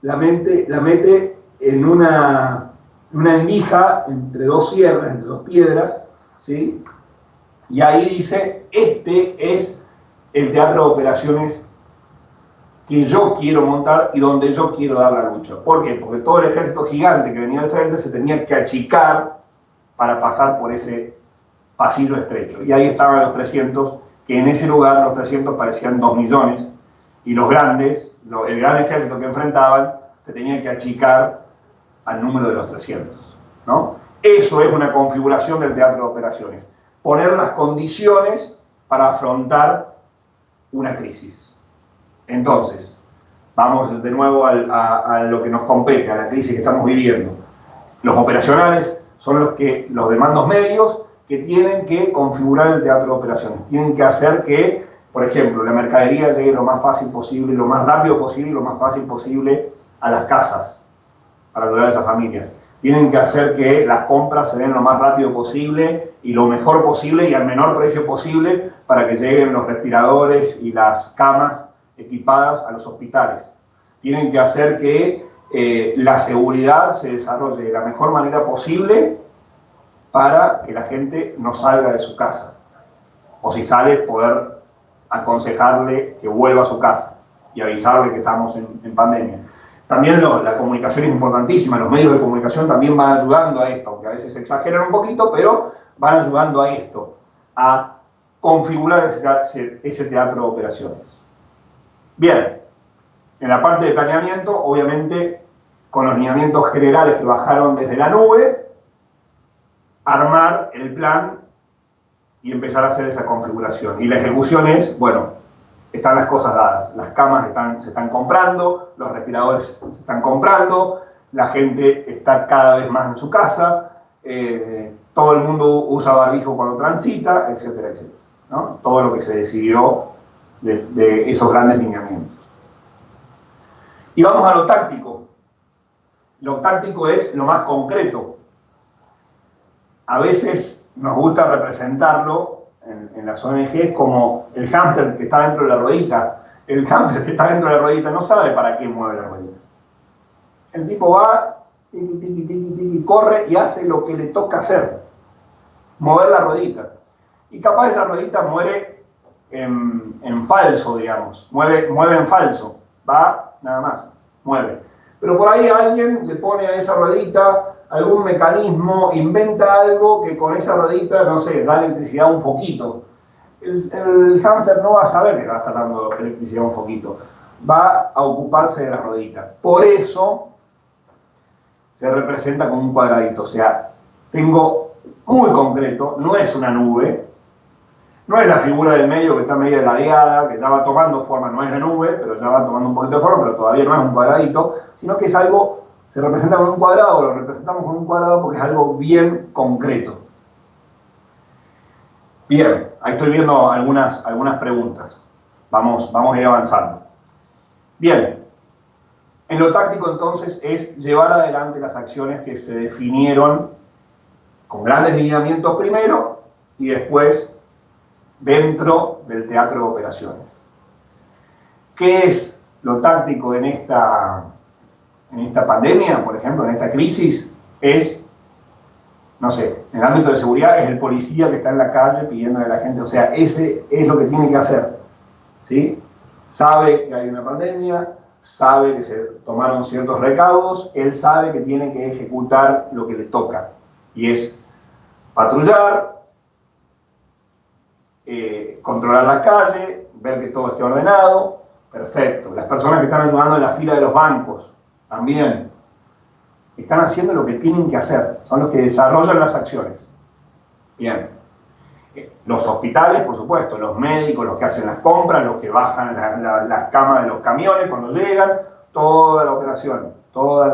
la mete en una endija entre dos sierras, entre dos piedras, ¿sí? Y ahí dice, este es el teatro de operaciones que yo quiero montar y donde yo quiero dar la lucha. ¿Por qué? Porque todo el ejército gigante que venía al frente se tenía que achicar para pasar por ese pasillo estrecho. Y ahí estaban los 300, que en ese lugar los 300 parecían 2 millones, y los grandes, el gran ejército que enfrentaban, se tenía que achicar al número de los 300, ¿no? Eso es una configuración del teatro de operaciones. Poner las condiciones para afrontar una crisis. Entonces, vamos de nuevo a lo que nos compete, a la crisis que estamos viviendo. Los operacionales son los de mandos medios que tienen que configurar el teatro de operaciones. Tienen que hacer que, por ejemplo, la mercadería llegue lo más fácil posible, lo más rápido posible y lo más fácil posible a las casas para ayudar a esas familias. Tienen que hacer que las compras se den lo más rápido posible y lo mejor posible y al menor precio posible para que lleguen los respiradores y las camas equipadas a los hospitales. Tienen que hacer que la seguridad se desarrolle de la mejor manera posible para que la gente no salga de su casa. O si sale, poder aconsejarle que vuelva a su casa y avisarle que estamos en pandemia. También la comunicación es importantísima, los medios de comunicación también van ayudando a esto, aunque a veces exageran un poquito, pero van ayudando a esto, a configurar ese teatro de operaciones. Bien, en la parte de planeamiento, obviamente, con los lineamientos generales que bajaron desde la nube, armar el plan y empezar a hacer esa configuración. Y la ejecución es, bueno, están las cosas dadas, las camas se están comprando, los respiradores se están comprando, la gente está cada vez más en su casa, todo el mundo usa barbijo cuando transita, etcétera, etcétera, ¿no? Todo lo que se decidió de esos grandes lineamientos. Y vamos a lo táctico. Lo táctico es lo más concreto. A veces nos gusta representarlo en las ONGs como el hámster que está dentro de la ruedita. El hámster que está dentro de la ruedita no sabe para qué mueve la ruedita. El tipo va, tiqui, tiqui, tiqui, tiqui, corre y hace lo que le toca hacer. Mover la ruedita. Y capaz esa ruedita muere en falso, digamos. Mueve en falso. Va, nada más. Mueve. Pero por ahí alguien le pone a esa ruedita algún mecanismo, inventa algo que con esa ruedita, no sé, da electricidad a un foquito. El hámster no va a saber que va a estar dando electricidad a un foquito. Va a ocuparse de la ruedita. Por eso se representa como un cuadradito. O sea, tengo muy concreto, no es una nube, no es la figura del medio que está medio ladeada, que ya va tomando forma, no es la nube, pero ya va tomando un poquito de forma, pero todavía no es un cuadradito, sino que es algo, se representa con un cuadrado, lo representamos con un cuadrado porque es algo bien concreto. Bien, ahí estoy viendo algunas preguntas. Vamos a ir avanzando. Bien, en lo táctico entonces es llevar adelante las acciones que se definieron con grandes lineamientos primero y después dentro del teatro de operaciones. ¿Qué es lo táctico en esta pandemia, por ejemplo, en esta crisis? Es, no sé, en el ámbito de seguridad es el policía que está en la calle pidiéndole a la gente, o sea, ese es lo que tiene que hacer, ¿sí? Sabe que hay una pandemia, sabe que se tomaron ciertos recaudos, él sabe que tiene que ejecutar lo que le toca, y es patrullar, controlar la calle, ver que todo esté ordenado, perfecto. Las personas que están ayudando en la fila de los bancos, también, están haciendo lo que tienen que hacer, son los que desarrollan las acciones. Bien. Los hospitales, por supuesto, los médicos, los que hacen las compras, los que bajan las camas de los camiones cuando llegan, toda la operación, todas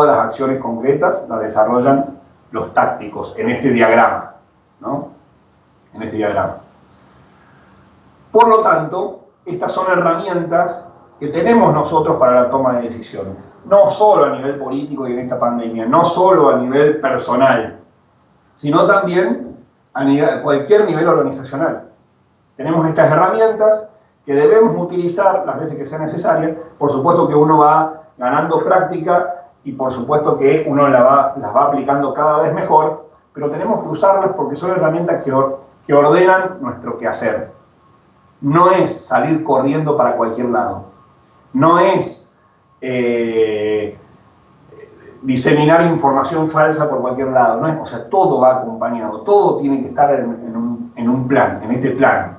las acciones concretas las desarrollan los tácticos en este diagrama, ¿no? En este diagrama. Por lo tanto, estas son herramientas que tenemos nosotros para la toma de decisiones, no solo a nivel político y en esta pandemia, no solo a nivel personal, sino también a cualquier nivel organizacional. Tenemos estas herramientas que debemos utilizar las veces que sea necesaria. Por supuesto que uno va ganando práctica y por supuesto que uno las va aplicando cada vez mejor, pero tenemos que usarlas porque son herramientas que ordenan nuestro quehacer. No es salir corriendo para cualquier lado. No es diseminar información falsa por cualquier lado. No es, o sea, todo va acompañado. Todo tiene que estar en un plan, en este plan,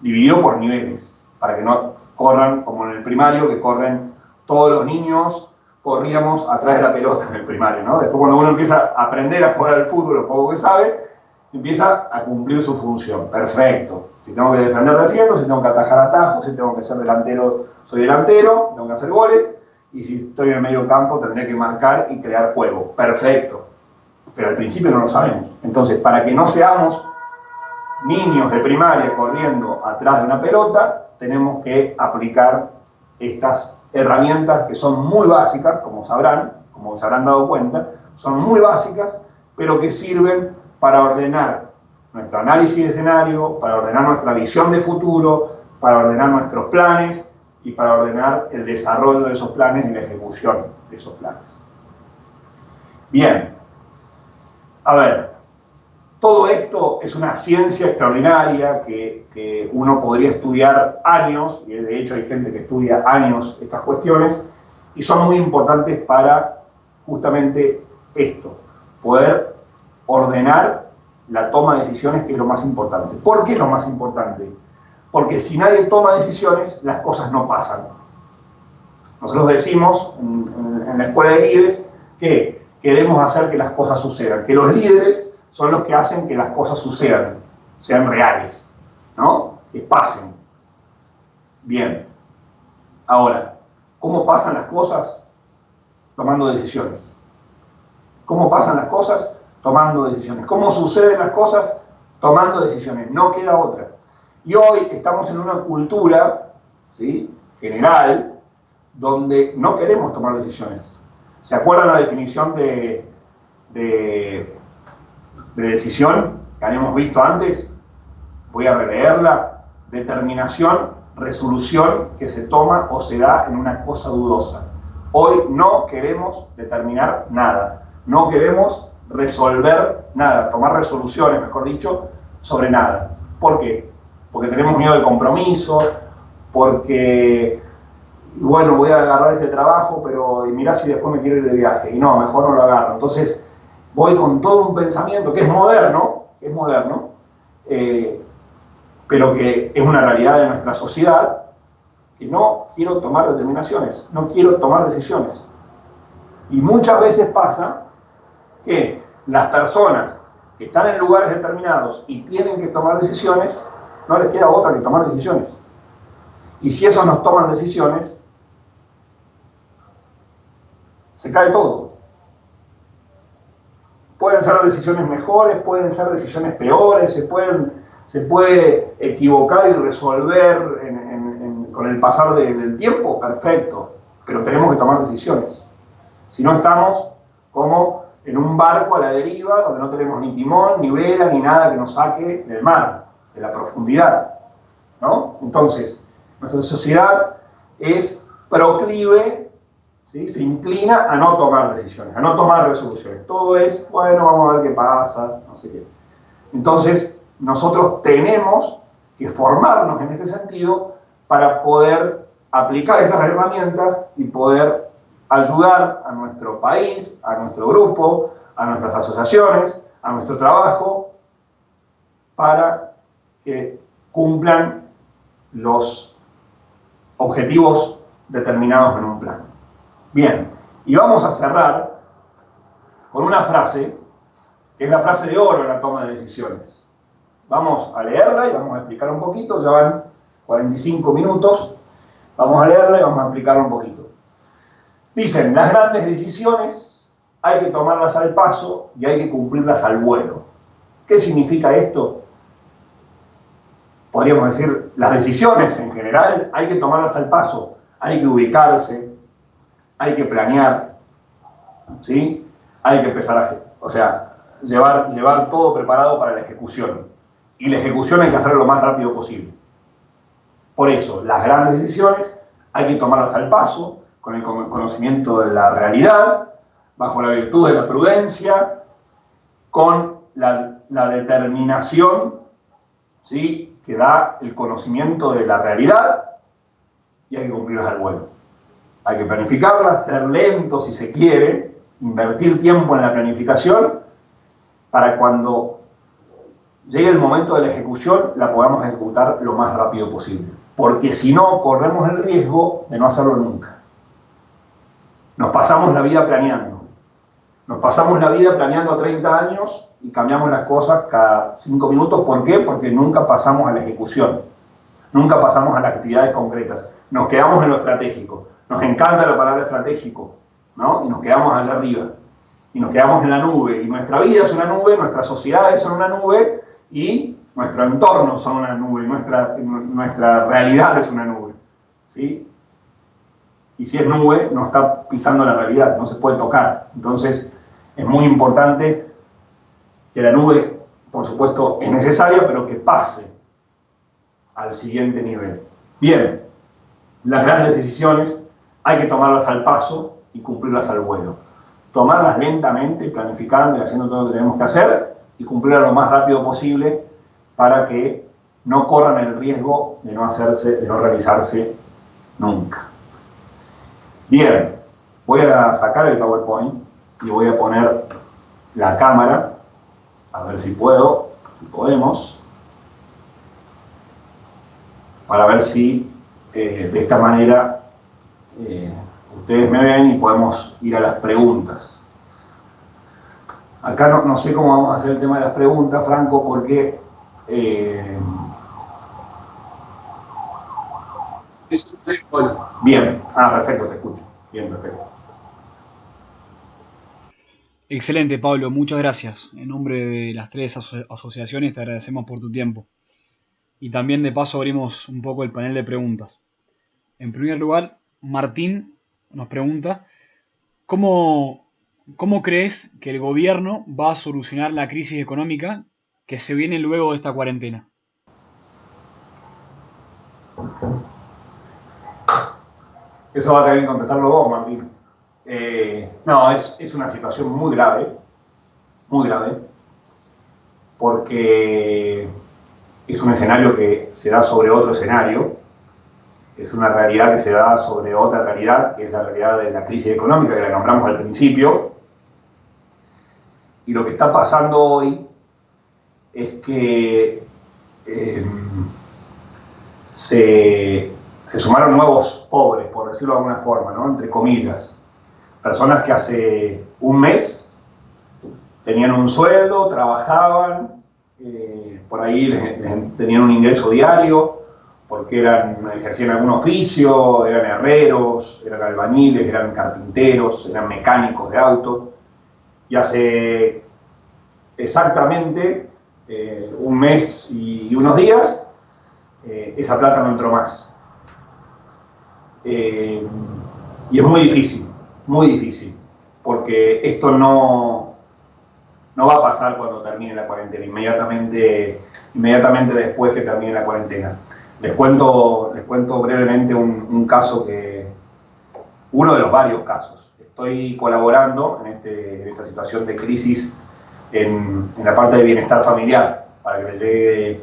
dividido por niveles, para que no corran como en el primario, que corren todos los niños, corríamos atrás de la pelota en el primario, ¿no? Después cuando uno empieza a aprender a jugar al fútbol, lo poco que sabe, empieza a cumplir su función. Perfecto. Si tengo que defender, defiendo. Si tengo que atajar, atajo. Si tengo que ser delantero, soy delantero. Tengo que hacer goles. Y si estoy en el medio campo, tendré que marcar y crear juego. Perfecto. Pero al principio no lo sabemos. Entonces, para que no seamos niños de primaria corriendo atrás de una pelota, tenemos que aplicar estas herramientas que son muy básicas, como se habrán dado cuenta, son muy básicas, pero que sirven para ordenar nuestro análisis de escenario, para ordenar nuestra visión de futuro, para ordenar nuestros planes y para ordenar el desarrollo de esos planes y la ejecución de esos planes. Bien, a ver, todo esto es una ciencia extraordinaria que uno podría estudiar años, y de hecho hay gente que estudia años estas cuestiones, y son muy importantes para justamente esto, poder ordenar la toma de decisiones, que es lo más importante. ¿Por qué es lo más importante? Porque si nadie toma decisiones, las cosas no pasan. Nosotros decimos en la escuela de líderes que queremos hacer que las cosas sucedan, que los líderes son los que hacen que las cosas sucedan, sean reales, ¿no? Que pasen. Bien. Ahora, ¿cómo pasan las cosas? Tomando decisiones. ¿Cómo pasan las cosas? Tomando decisiones. ¿Cómo suceden las cosas? Tomando decisiones. No queda otra. Y hoy estamos en una cultura, ¿sí?, general, donde no queremos tomar decisiones. ¿Se acuerdan la definición de decisión que habíamos visto antes? Voy a releerla. Determinación, resolución que se toma o se da en una cosa dudosa. Hoy no queremos determinar nada. No queremos resolver nada, tomar resoluciones, mejor dicho, sobre nada. ¿Por qué? Porque tenemos miedo al compromiso, porque, bueno, voy a agarrar este trabajo, pero mirá si después me quiero ir de viaje. Y no, mejor no lo agarro. Entonces, voy con todo un pensamiento que es moderno, pero que es una realidad de nuestra sociedad, que no quiero tomar determinaciones, no quiero tomar decisiones. Y muchas veces pasa que las personas que están en lugares determinados y tienen que tomar decisiones, no les queda otra que tomar decisiones. Y si esos no toman decisiones, se cae todo. Pueden ser decisiones mejores, pueden ser decisiones peores, se puede equivocar y resolver con el pasar del tiempo, perfecto, pero tenemos que tomar decisiones. Si no, estamos como en un barco a la deriva, donde no tenemos ni timón, ni vela, ni nada que nos saque del mar, de la profundidad, ¿no? Entonces, nuestra sociedad es proclive, ¿sí?, se inclina a no tomar decisiones, a no tomar resoluciones. Todo es, bueno, vamos a ver qué pasa, no sé qué. Entonces, nosotros tenemos que formarnos en este sentido para poder aplicar estas herramientas y poder ayudar a nuestro país, a nuestro grupo, a nuestras asociaciones, a nuestro trabajo, para que cumplan los objetivos determinados en un plan. Bien, y vamos a cerrar con una frase, que es la frase de oro en la toma de decisiones. Vamos a leerla y vamos a explicar un poquito, ya van 45 minutos, vamos a leerla y vamos a explicarla un poquito. Dicen, las grandes decisiones hay que tomarlas al paso y hay que cumplirlas al vuelo. ¿Qué significa esto? Podríamos decir, las decisiones en general hay que tomarlas al paso, hay que ubicarse, hay que planear, ¿sí? Hay que empezar a llevar todo preparado para la ejecución. Y la ejecución hay que hacerlo lo más rápido posible. Por eso, las grandes decisiones hay que tomarlas al paso, con el conocimiento de la realidad, bajo la virtud de la prudencia, con la determinación, ¿sí?, que da el conocimiento de la realidad, y hay que cumplirlas al vuelo. Hay que planificarlas, ser lento si se quiere, invertir tiempo en la planificación, para cuando llegue el momento de la ejecución, la podamos ejecutar lo más rápido posible. Porque si no, corremos el riesgo de no hacerlo nunca. Nos pasamos la vida planeando. Nos pasamos la vida planeando 30 años y cambiamos las cosas cada 5 minutos. ¿Por qué? Porque nunca pasamos a la ejecución. Nunca pasamos a las actividades concretas. Nos quedamos en lo estratégico. Nos encanta la palabra estratégico, ¿no? Y nos quedamos allá arriba. Y nos quedamos en la nube. Y nuestra vida es una nube, nuestras sociedades son una nube y nuestro entorno son una nube. Nuestra realidad es una nube, ¿sí? Y si es nube, no está pisando la realidad, no se puede tocar. Entonces, es muy importante que la nube, por supuesto, es necesaria, pero que pase al siguiente nivel. Bien, las grandes decisiones hay que tomarlas al paso y cumplirlas al vuelo. Tomarlas lentamente, planificando y haciendo todo lo que tenemos que hacer y cumplirlas lo más rápido posible para que no corran el riesgo de no realizarse nunca. Bien, voy a sacar el PowerPoint y voy a poner la cámara, a ver si podemos, para ver si de esta manera ustedes me ven y podemos ir a las preguntas. Acá no sé cómo vamos a hacer el tema de las preguntas, Franco, porque bien, perfecto, te escucho. Bien, perfecto. Excelente, Pablo, muchas gracias. En nombre de las tres asociaciones te agradecemos por tu tiempo. Y también de paso abrimos un poco el panel de preguntas. En primer lugar, Martín nos pregunta, ¿cómo, cómo crees que el gobierno va a solucionar la crisis económica que se viene luego de esta cuarentena? Eso va a tener que contestarlo vos, Martín. No, es una situación muy grave, porque es un escenario que se da sobre otro escenario, es una realidad que se da sobre otra realidad, que es la realidad de la crisis económica que la nombramos al principio. Y lo que está pasando hoy es que se sumaron nuevos pobres, por decirlo de alguna forma, ¿no? Entre comillas. Personas que hace un mes tenían un sueldo, trabajaban, por ahí tenían un ingreso diario, porque ejercían algún oficio, eran herreros, eran albañiles, eran carpinteros, eran mecánicos de auto, y hace exactamente un mes y unos días, esa plata no entró más. Y es muy difícil, porque esto no va a pasar cuando termine la cuarentena, inmediatamente después que termine la cuarentena. Les cuento brevemente un caso uno de los varios casos. Estoy colaborando en esta situación de crisis en la parte de bienestar familiar, para que le llegue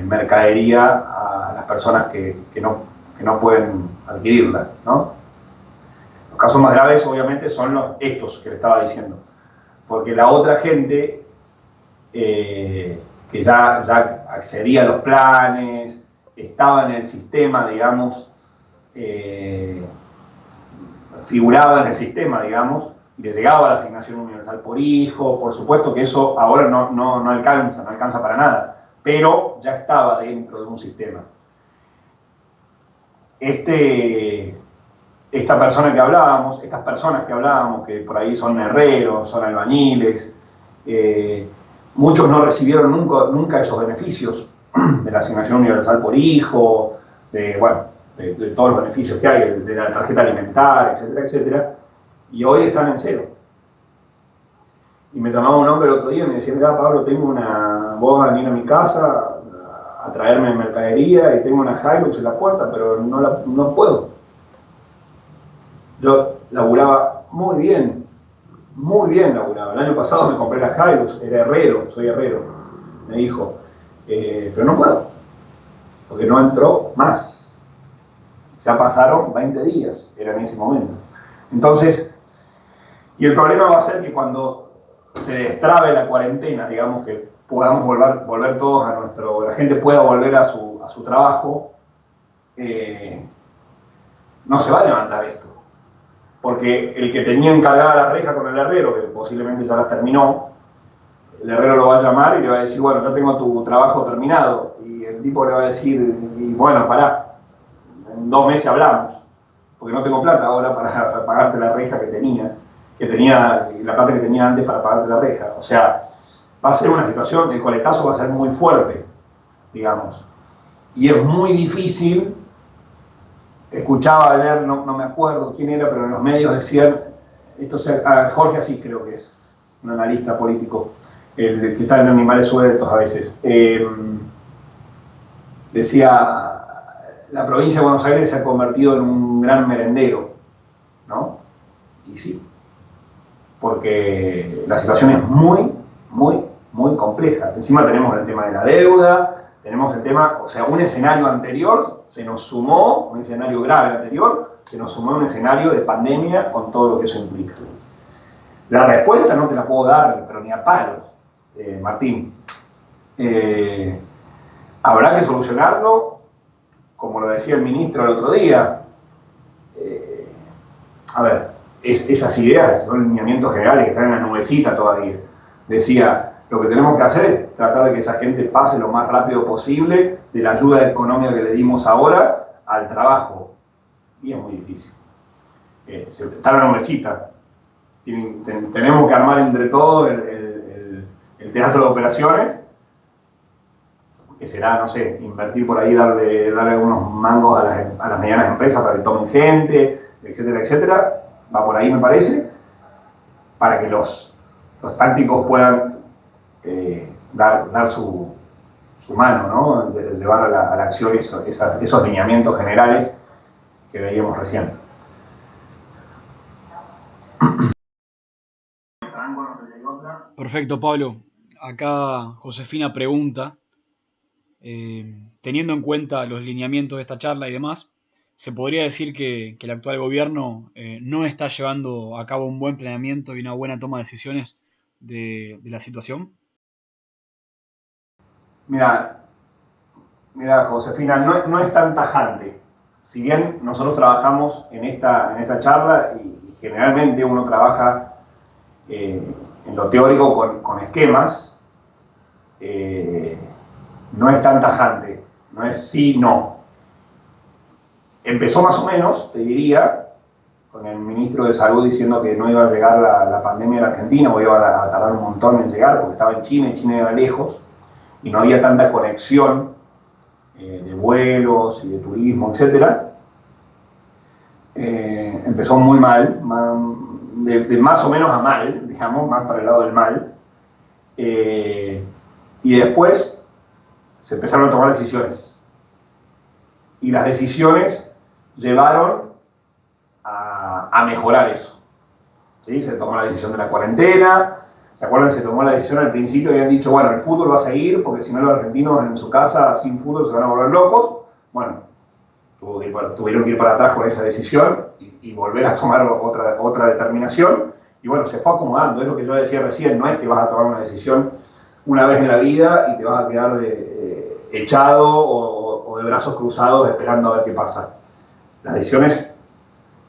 mercadería a las personas que no pueden adquirirla, ¿no? Los casos más graves, obviamente, son estos que le estaba diciendo, porque la otra gente que ya accedía a los planes, estaba en el sistema, digamos, figuraba en el sistema, digamos, y le llegaba la asignación universal por hijo. Por supuesto que eso ahora no alcanza para nada, pero ya estaba dentro de un sistema. Estas personas que hablábamos, que por ahí son herreros, son albañiles, muchos no recibieron nunca esos beneficios de la asignación universal por hijo, de todos los beneficios que hay, de la tarjeta alimentaria, etcétera, etcétera, y hoy están en cero. Y me llamaba un hombre el otro día y me decía, mira, Pablo, vos vas a venir a mi casa a traerme mercadería y tengo una Hilux en la puerta, pero no puedo. Yo laburaba muy bien laburaba. El año pasado me compré la Hilux, soy herrero, me dijo, pero no puedo, porque no entró más. Ya pasaron 20 días, era en ese momento. Entonces, y el problema va a ser que cuando se destrabe la cuarentena, digamos que podamos volver todos la gente pueda volver a su trabajo, no se va a levantar esto. Porque el que tenía encargada la reja con el herrero, que posiblemente ya las terminó, el herrero lo va a llamar y le va a decir, bueno, ya tengo tu trabajo terminado. Y el tipo le va a decir, y bueno, pará, en 2 meses hablamos, porque no tengo plata ahora para pagarte la reja que tenía la plata que tenía antes para pagarte la reja. O sea, va a ser una situación, el coletazo va a ser muy fuerte, digamos. Y es muy difícil. Escuchaba ayer, no me acuerdo quién era, pero en los medios decían, Jorge Asís creo que es, un analista político, el que está en Animales Sueltos a veces, decía, la provincia de Buenos Aires se ha convertido en un gran merendero, ¿no? Y sí, porque la situación es muy compleja. Encima tenemos el tema de la deuda, tenemos el tema, o sea, un escenario anterior se nos sumó, un escenario grave anterior, se nos sumó un escenario de pandemia con todo lo que eso implica. La respuesta no te la puedo dar, pero ni a palos, Martín. Habrá que solucionarlo, como lo decía el ministro el otro día. A ver, esas ideas son lineamientos generales que están en la nubecita todavía. Decía, lo que tenemos que hacer es tratar de que esa gente pase lo más rápido posible de la ayuda económica que le dimos ahora al trabajo. Y es muy difícil. Está la nubecita. tenemos que armar entre todos el teatro de operaciones, que será, no sé, invertir por ahí, darle algunos mangos a las medianas empresas para que tomen gente, etcétera, etcétera. Va por ahí, me parece, para que los tácticos puedan dar su mano, ¿no? Llevar a la acción esos lineamientos generales que veíamos recién. Perfecto, Pablo. Acá Josefina pregunta, teniendo en cuenta los lineamientos de esta charla y demás, ¿se podría decir que el actual gobierno no está llevando a cabo un buen planeamiento y una buena toma de decisiones de la situación? Mira, Josefina, no es tan tajante. Si bien nosotros trabajamos en esta charla y generalmente uno trabaja en lo teórico con esquemas, no es tan tajante, no es sí, no. Empezó más o menos, te diría, con el ministro de Salud diciendo que no iba a llegar la pandemia en Argentina, o iba a tardar un montón en llegar, porque estaba en China y China era lejos, y no había tanta conexión de vuelos y de turismo, etc. Empezó muy mal, de más o menos a mal, digamos, más para el lado del mal, y después se empezaron a tomar decisiones, y las decisiones llevaron a mejorar eso. ¿Sí? Se tomó la decisión de la cuarentena. ¿Se acuerdan? Se tomó la decisión al principio, habían dicho, bueno, el fútbol va a seguir, porque si no los argentinos en su casa sin fútbol se van a volver locos. Bueno, tuvieron que ir para atrás con esa decisión y volver a tomar otra determinación. Y bueno, se fue acomodando, es lo que yo decía recién, no es que vas a tomar una decisión una vez en la vida y te vas a quedar echado o de brazos cruzados esperando a ver qué pasa. Las decisiones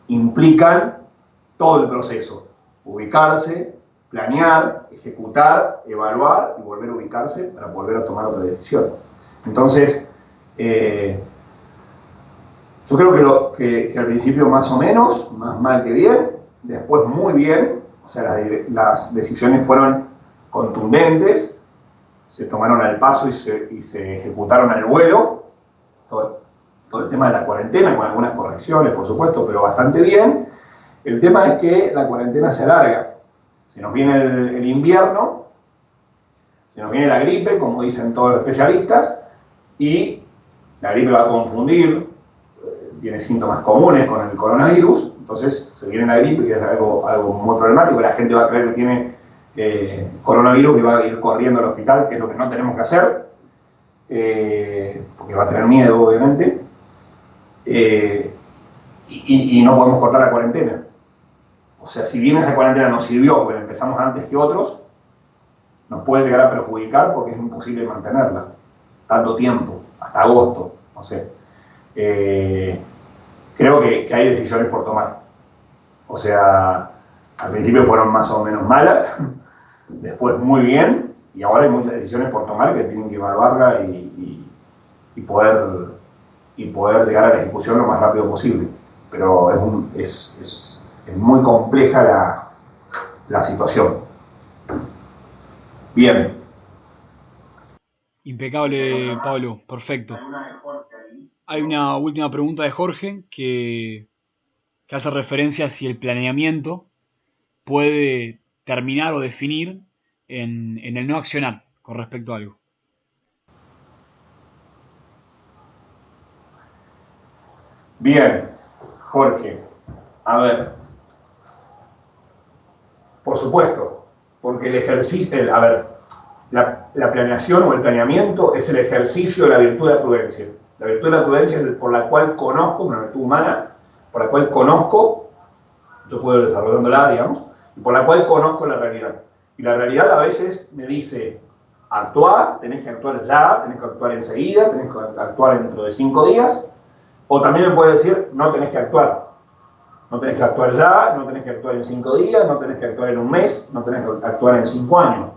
implican todo el proceso, ubicarse, planear, ejecutar, evaluar y volver a ubicarse para volver a tomar otra decisión. Entonces, yo creo que al principio más o menos, más mal que bien, después muy bien, o sea, las decisiones fueron contundentes, se tomaron al paso y se ejecutaron al vuelo, todo el tema de la cuarentena, con algunas correcciones, por supuesto, pero bastante bien. El tema es que la cuarentena se alarga. Se nos viene el invierno, se nos viene la gripe, como dicen todos los especialistas, y la gripe va a confundir, tiene síntomas comunes con el coronavirus, entonces se viene la gripe, que es algo muy problemático, la gente va a creer que tiene coronavirus y va a ir corriendo al hospital, que es lo que no tenemos que hacer, porque va a tener miedo, obviamente, y no podemos cortar la cuarentena. O sea, si bien esa cuarentena nos sirvió porque la empezamos antes que otros, nos puede llegar a perjudicar porque es imposible mantenerla tanto tiempo, hasta agosto, no sé. Creo que hay decisiones por tomar. O sea, al principio fueron más o menos malas, después muy bien, y ahora hay muchas decisiones por tomar que tienen que evaluarla y poder llegar a la ejecución lo más rápido posible. Pero es muy compleja la situación. Bien. Impecable, Pablo, perfecto. Hay una última pregunta de Jorge que hace referencia a si el planeamiento puede terminar o definir en el no accionar con respecto a algo. Bien, Jorge. A ver. Por supuesto, porque el ejercicio, la planeación o el planeamiento es el ejercicio de la virtud de la prudencia. La virtud de la prudencia es por la cual conozco, una virtud humana, por la cual conozco, yo puedo ir desarrollándola, digamos, y por la cual conozco la realidad. Y la realidad a veces me dice, actúa, tenés que actuar ya, tenés que actuar enseguida, tenés que actuar dentro de 5 días, o también me puede decir, no tenés que actuar. No tenés que actuar ya, no tenés que actuar en 5 días, no tenés que actuar en un mes, no tenés que actuar en 5 años,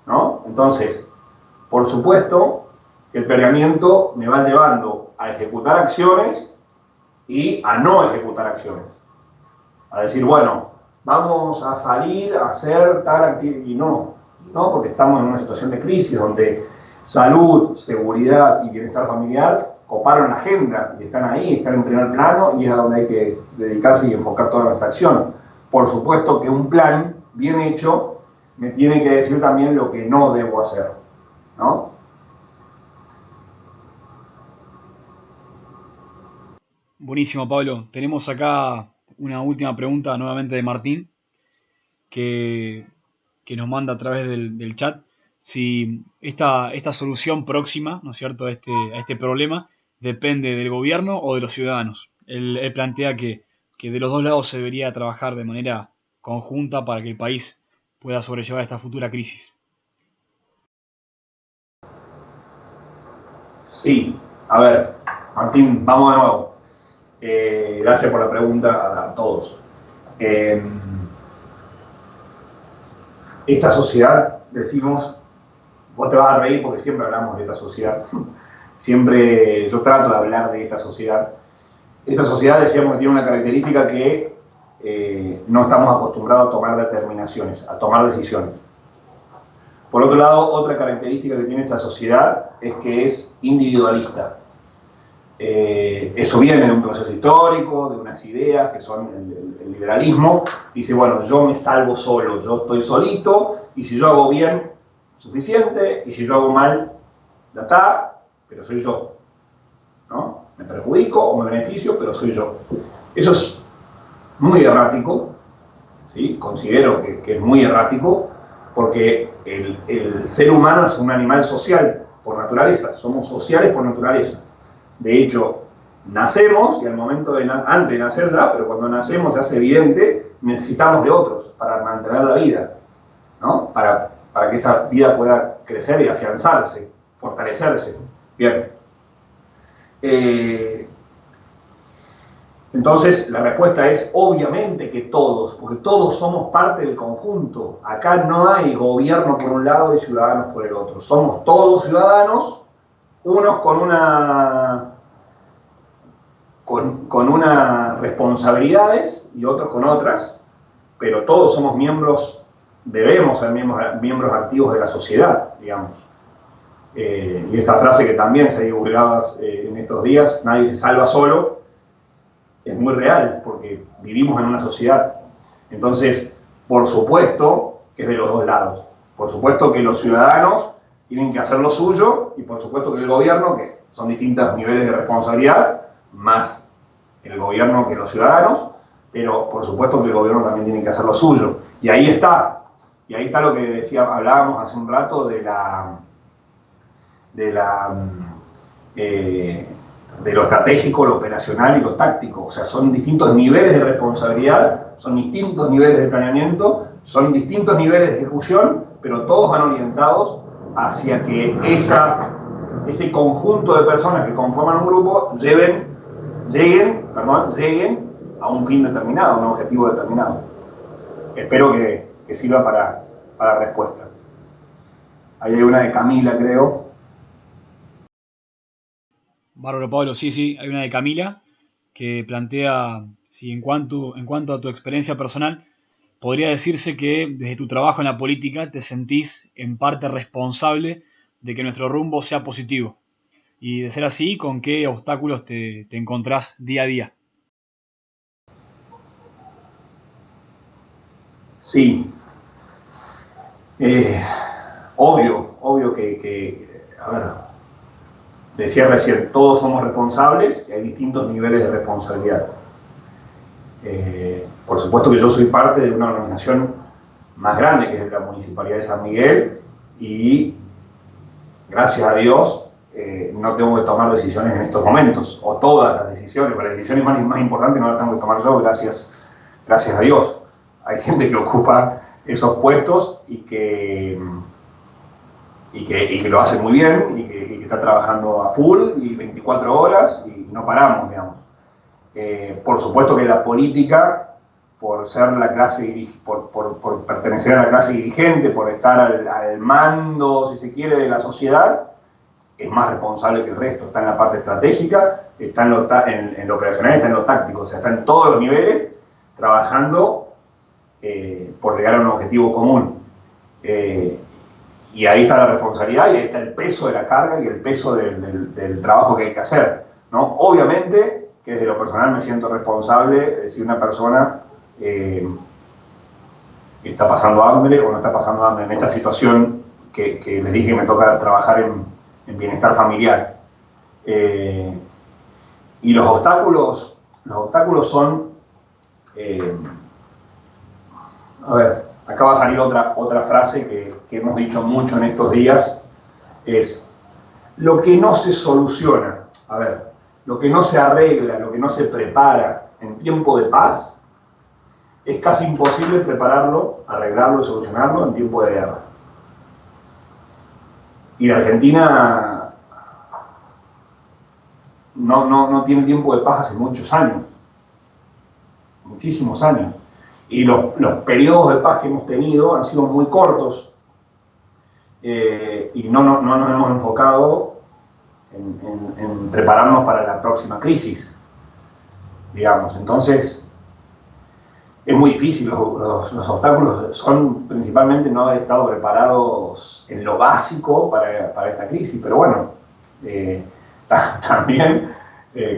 ¿no? Entonces, por supuesto, el planeamiento me va llevando a ejecutar acciones y a no ejecutar acciones. A decir, bueno, vamos a salir a hacer tal actividad, y no, porque estamos en una situación de crisis donde salud, seguridad y bienestar familiar coparon la agenda y están ahí, están en primer plano y es a donde hay que dedicarse y enfocar toda nuestra acción. Por supuesto que un plan bien hecho me tiene que decir también lo que no debo hacer, ¿no? Buenísimo, Pablo. Tenemos acá una última pregunta nuevamente de Martín, que, que nos manda a través del chat si esta solución próxima, ¿no es cierto?, a este problema depende del gobierno o de los ciudadanos. Él plantea que de los dos lados se debería trabajar de manera conjunta para que el país pueda sobrellevar esta futura crisis. Sí, a ver, Martín, vamos de nuevo. Gracias por la pregunta a todos. Esta sociedad, decimos, vos te vas a reír porque siempre hablamos de esta sociedad, siempre yo trato de hablar de esta sociedad. Esta sociedad, decíamos, que tiene una característica que no estamos acostumbrados a tomar determinaciones, a tomar decisiones. Por otro lado, otra característica que tiene esta sociedad es que es individualista. Eso viene de un proceso histórico, de unas ideas que son el liberalismo. Dice, bueno, yo me salvo solo, yo estoy solito, y si yo hago bien, suficiente, y si yo hago mal, ya está, pero soy yo, ¿no? Me perjudico o me beneficio, pero soy yo. Eso es muy errático, ¿sí? Considero que es muy errático, porque el ser humano es un animal social por naturaleza, somos sociales por naturaleza. De hecho, nacemos y al momento de antes de nacer ya, pero cuando nacemos ya es evidente, necesitamos de otros para mantener la vida, ¿no? Para que esa vida pueda crecer y afianzarse, fortalecerse. Bien. Entonces, la respuesta es obviamente que todos, porque todos somos parte del conjunto. Acá no hay gobierno por un lado y ciudadanos por el otro. Somos todos ciudadanos, unos con unas responsabilidades y otros con otras, pero todos somos miembros, debemos ser miembros activos de la sociedad, digamos. Y esta frase que también se ha divulgado en estos días, nadie se salva solo, es muy real, porque vivimos en una sociedad. Entonces, por supuesto que es de los dos lados. Por supuesto que los ciudadanos tienen que hacer lo suyo, y por supuesto que el gobierno, que son distintos niveles de responsabilidad, más el gobierno que los ciudadanos, pero por supuesto que el gobierno también tiene que hacer lo suyo. Y ahí está lo que hablábamos hace un rato de lo estratégico, lo operacional y lo táctico. O sea, son distintos niveles de responsabilidad, son distintos niveles de planeamiento, son distintos niveles de ejecución, pero todos van orientados hacia que ese conjunto de personas que conforman un grupo lleguen a un fin determinado, a un objetivo determinado. Espero que sirva para la respuesta. Ahí hay una de Camila, creo. Bárbaro, Pablo, sí, hay una de Camila que plantea si en cuanto a tu experiencia personal, podría decirse que desde tu trabajo en la política te sentís en parte responsable de que nuestro rumbo sea positivo. Y de ser así, ¿con qué obstáculos te encontrás día a día? Sí. Obvio que, a ver, decía recién, todos somos responsables y hay distintos niveles de responsabilidad. Por supuesto que yo soy parte de una organización más grande que es la Municipalidad de San Miguel y, gracias a Dios, no tengo que tomar decisiones en estos momentos, o todas las decisiones, pero las decisiones más importantes no las tengo que tomar yo, gracias a Dios. Hay gente que ocupa esos puestos y que lo hace muy bien y que está trabajando a full y 24 horas y no paramos, digamos. Por supuesto que la política, por ser la clase, por pertenecer a la clase dirigente, por estar al mando, si se quiere, de la sociedad, es más responsable que el resto. Está en la parte estratégica, está en lo operacional, está en lo táctico, o sea, está en todos los niveles trabajando por llegar a un objetivo común. Y ahí está la responsabilidad y ahí está el peso de la carga y el peso del trabajo que hay que hacer, ¿no? Obviamente que desde lo personal me siento responsable de si una persona está pasando hambre o no está pasando hambre en esta situación que les dije que me toca trabajar en bienestar familiar. Y los obstáculos son, a ver, acá va a salir otra frase que hemos dicho mucho en estos días, es lo que no se soluciona, a ver, lo que no se arregla, lo que no se prepara en tiempo de paz, es casi imposible prepararlo, arreglarlo y solucionarlo en tiempo de guerra. Y la Argentina no tiene tiempo de paz hace muchos años, muchísimos años. Y los periodos de paz que hemos tenido han sido muy cortos y no nos hemos enfocado en prepararnos para la próxima crisis, digamos. Entonces, es muy difícil. Los obstáculos son principalmente no haber estado preparados en lo básico para esta crisis, pero bueno, también,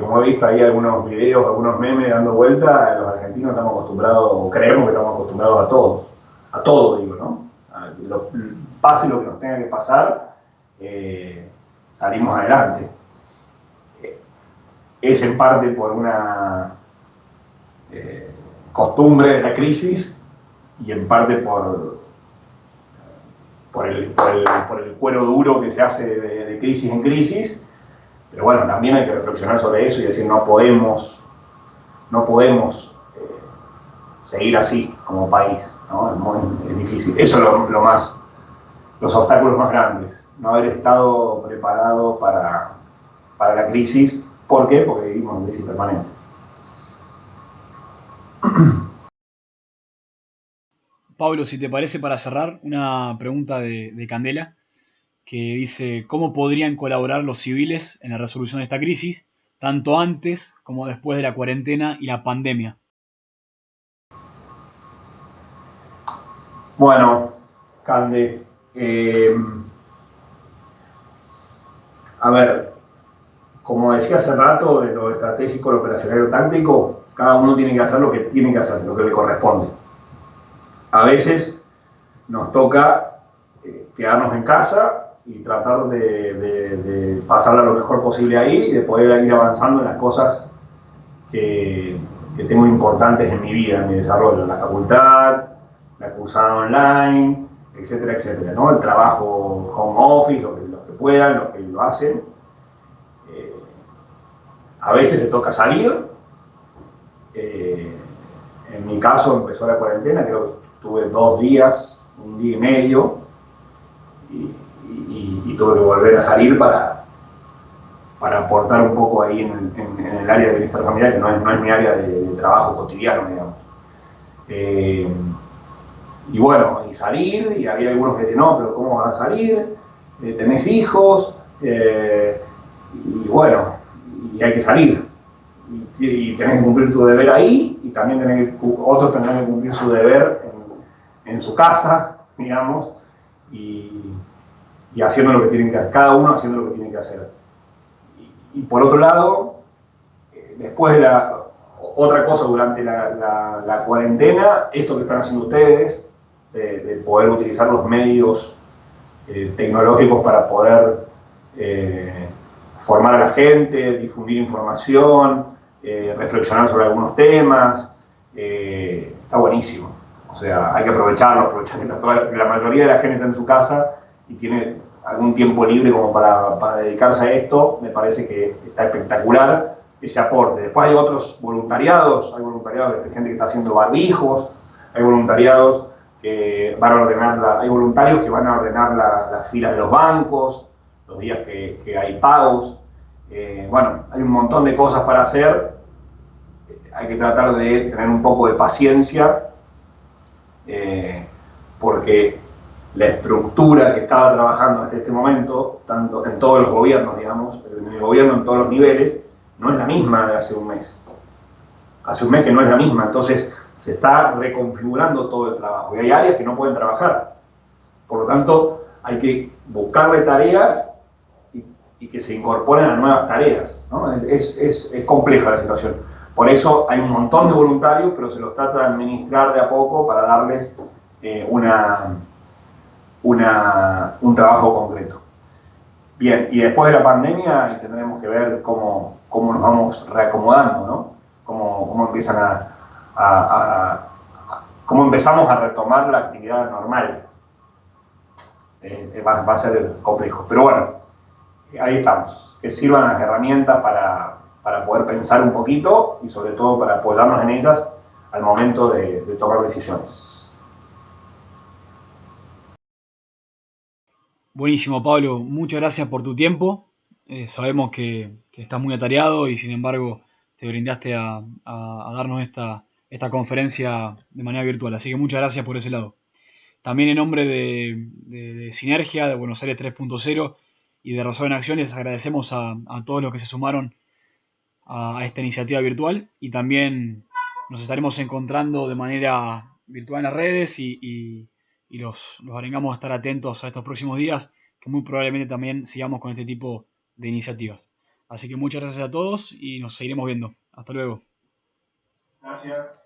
como he visto ahí algunos videos, algunos memes dando vuelta, los argentinos estamos acostumbrados, o creemos que estamos acostumbrados a todo digo, ¿no? Pase lo que nos tenga que pasar, salimos adelante. Es en parte por una costumbre de la crisis y en parte por el cuero duro que se hace de crisis en crisis. Pero bueno, también hay que reflexionar sobre eso y decir, no podemos seguir así como país, ¿no? Es difícil. Eso es los obstáculos más grandes, no haber estado preparado para la crisis. ¿Por qué? Porque vivimos en crisis permanente. Pablo, si te parece, para cerrar, una pregunta de Candela, que dice, ¿cómo podrían colaborar los civiles en la resolución de esta crisis, tanto antes como después de la cuarentena y la pandemia? Bueno, Cande, a ver, como decía hace rato, de lo estratégico, lo operacional y lo táctico, cada uno tiene que hacer lo que tiene que hacer, lo que le corresponde. A veces nos toca quedarnos en casa y tratar de pasarla lo mejor posible ahí y de poder ir avanzando en las cosas que tengo importantes en mi vida, en mi desarrollo, la facultad, la cursada online, etcétera, etcétera, ¿no? El trabajo home office, los que puedan, los que lo hacen. A veces te toca salir. En mi caso empezó la cuarentena, creo que tuve 2 días, 1 día y medio, y tuve que volver a salir para aportar un poco ahí en el área de bienestar familiar, que no es mi área de trabajo cotidiano, digamos. Y bueno, y salir, y había algunos que decían, no, pero ¿cómo vas a salir? ¿Tenés hijos? Y bueno, y hay que salir. Y tenés que cumplir tu deber ahí, y también otros tendrán que cumplir su deber en su casa, digamos, y haciendo lo que tienen que hacer, cada uno haciendo lo que tiene que hacer. Y por otro lado, después de otra cosa durante la cuarentena, esto que están haciendo ustedes, de poder utilizar los medios tecnológicos para poder formar a la gente, difundir información, reflexionar sobre algunos temas, está buenísimo. O sea, hay que aprovecharlo, aprovechar que la mayoría de la gente está en su casa y tiene algún tiempo libre como para dedicarse a esto. Me parece que está espectacular ese aporte. Después hay otros voluntariados, hay gente que está haciendo barbijos, hay voluntariados que van a ordenar, hay voluntarios que van a ordenar las filas de los bancos, los días que hay pagos. Bueno, hay un montón de cosas para hacer. Hay que tratar de tener un poco de paciencia, porque la estructura que estaba trabajando hasta este momento, tanto en todos los gobiernos, digamos, en el gobierno en todos los niveles, no es la misma de hace un mes. Hace un mes que no es la misma. Entonces, Se está reconfigurando todo el trabajo y hay áreas que no pueden trabajar. Por lo tanto, hay que buscarle tareas y que se incorporen a nuevas tareas, ¿no? Es compleja la situación. Por eso hay un montón de voluntarios, pero se los trata de administrar de a poco para darles un trabajo concreto. Bien, y después de la pandemia tendremos que ver cómo nos vamos reacomodando, ¿no? Cómo empiezan cómo empezamos a retomar la actividad normal. Va a ser complejo. Pero bueno, ahí estamos. Que sirvan las herramientas para poder pensar un poquito y sobre todo para apoyarnos en ellas al momento de tomar decisiones. Buenísimo, Pablo. Muchas gracias por tu tiempo. Sabemos que estás muy atareado y sin embargo te brindaste a darnos esta conferencia de manera virtual. Así que muchas gracias por ese lado. También en nombre de Sinergia, de Buenos Aires 3.0 y de Rosario en Acción les agradecemos a todos los que se sumaron a esta iniciativa virtual y también nos estaremos encontrando de manera virtual en las redes y los arengamos a estar atentos a estos próximos días, que muy probablemente también sigamos con este tipo de iniciativas. Así que muchas gracias a todos y nos seguiremos viendo. Hasta luego. Gracias.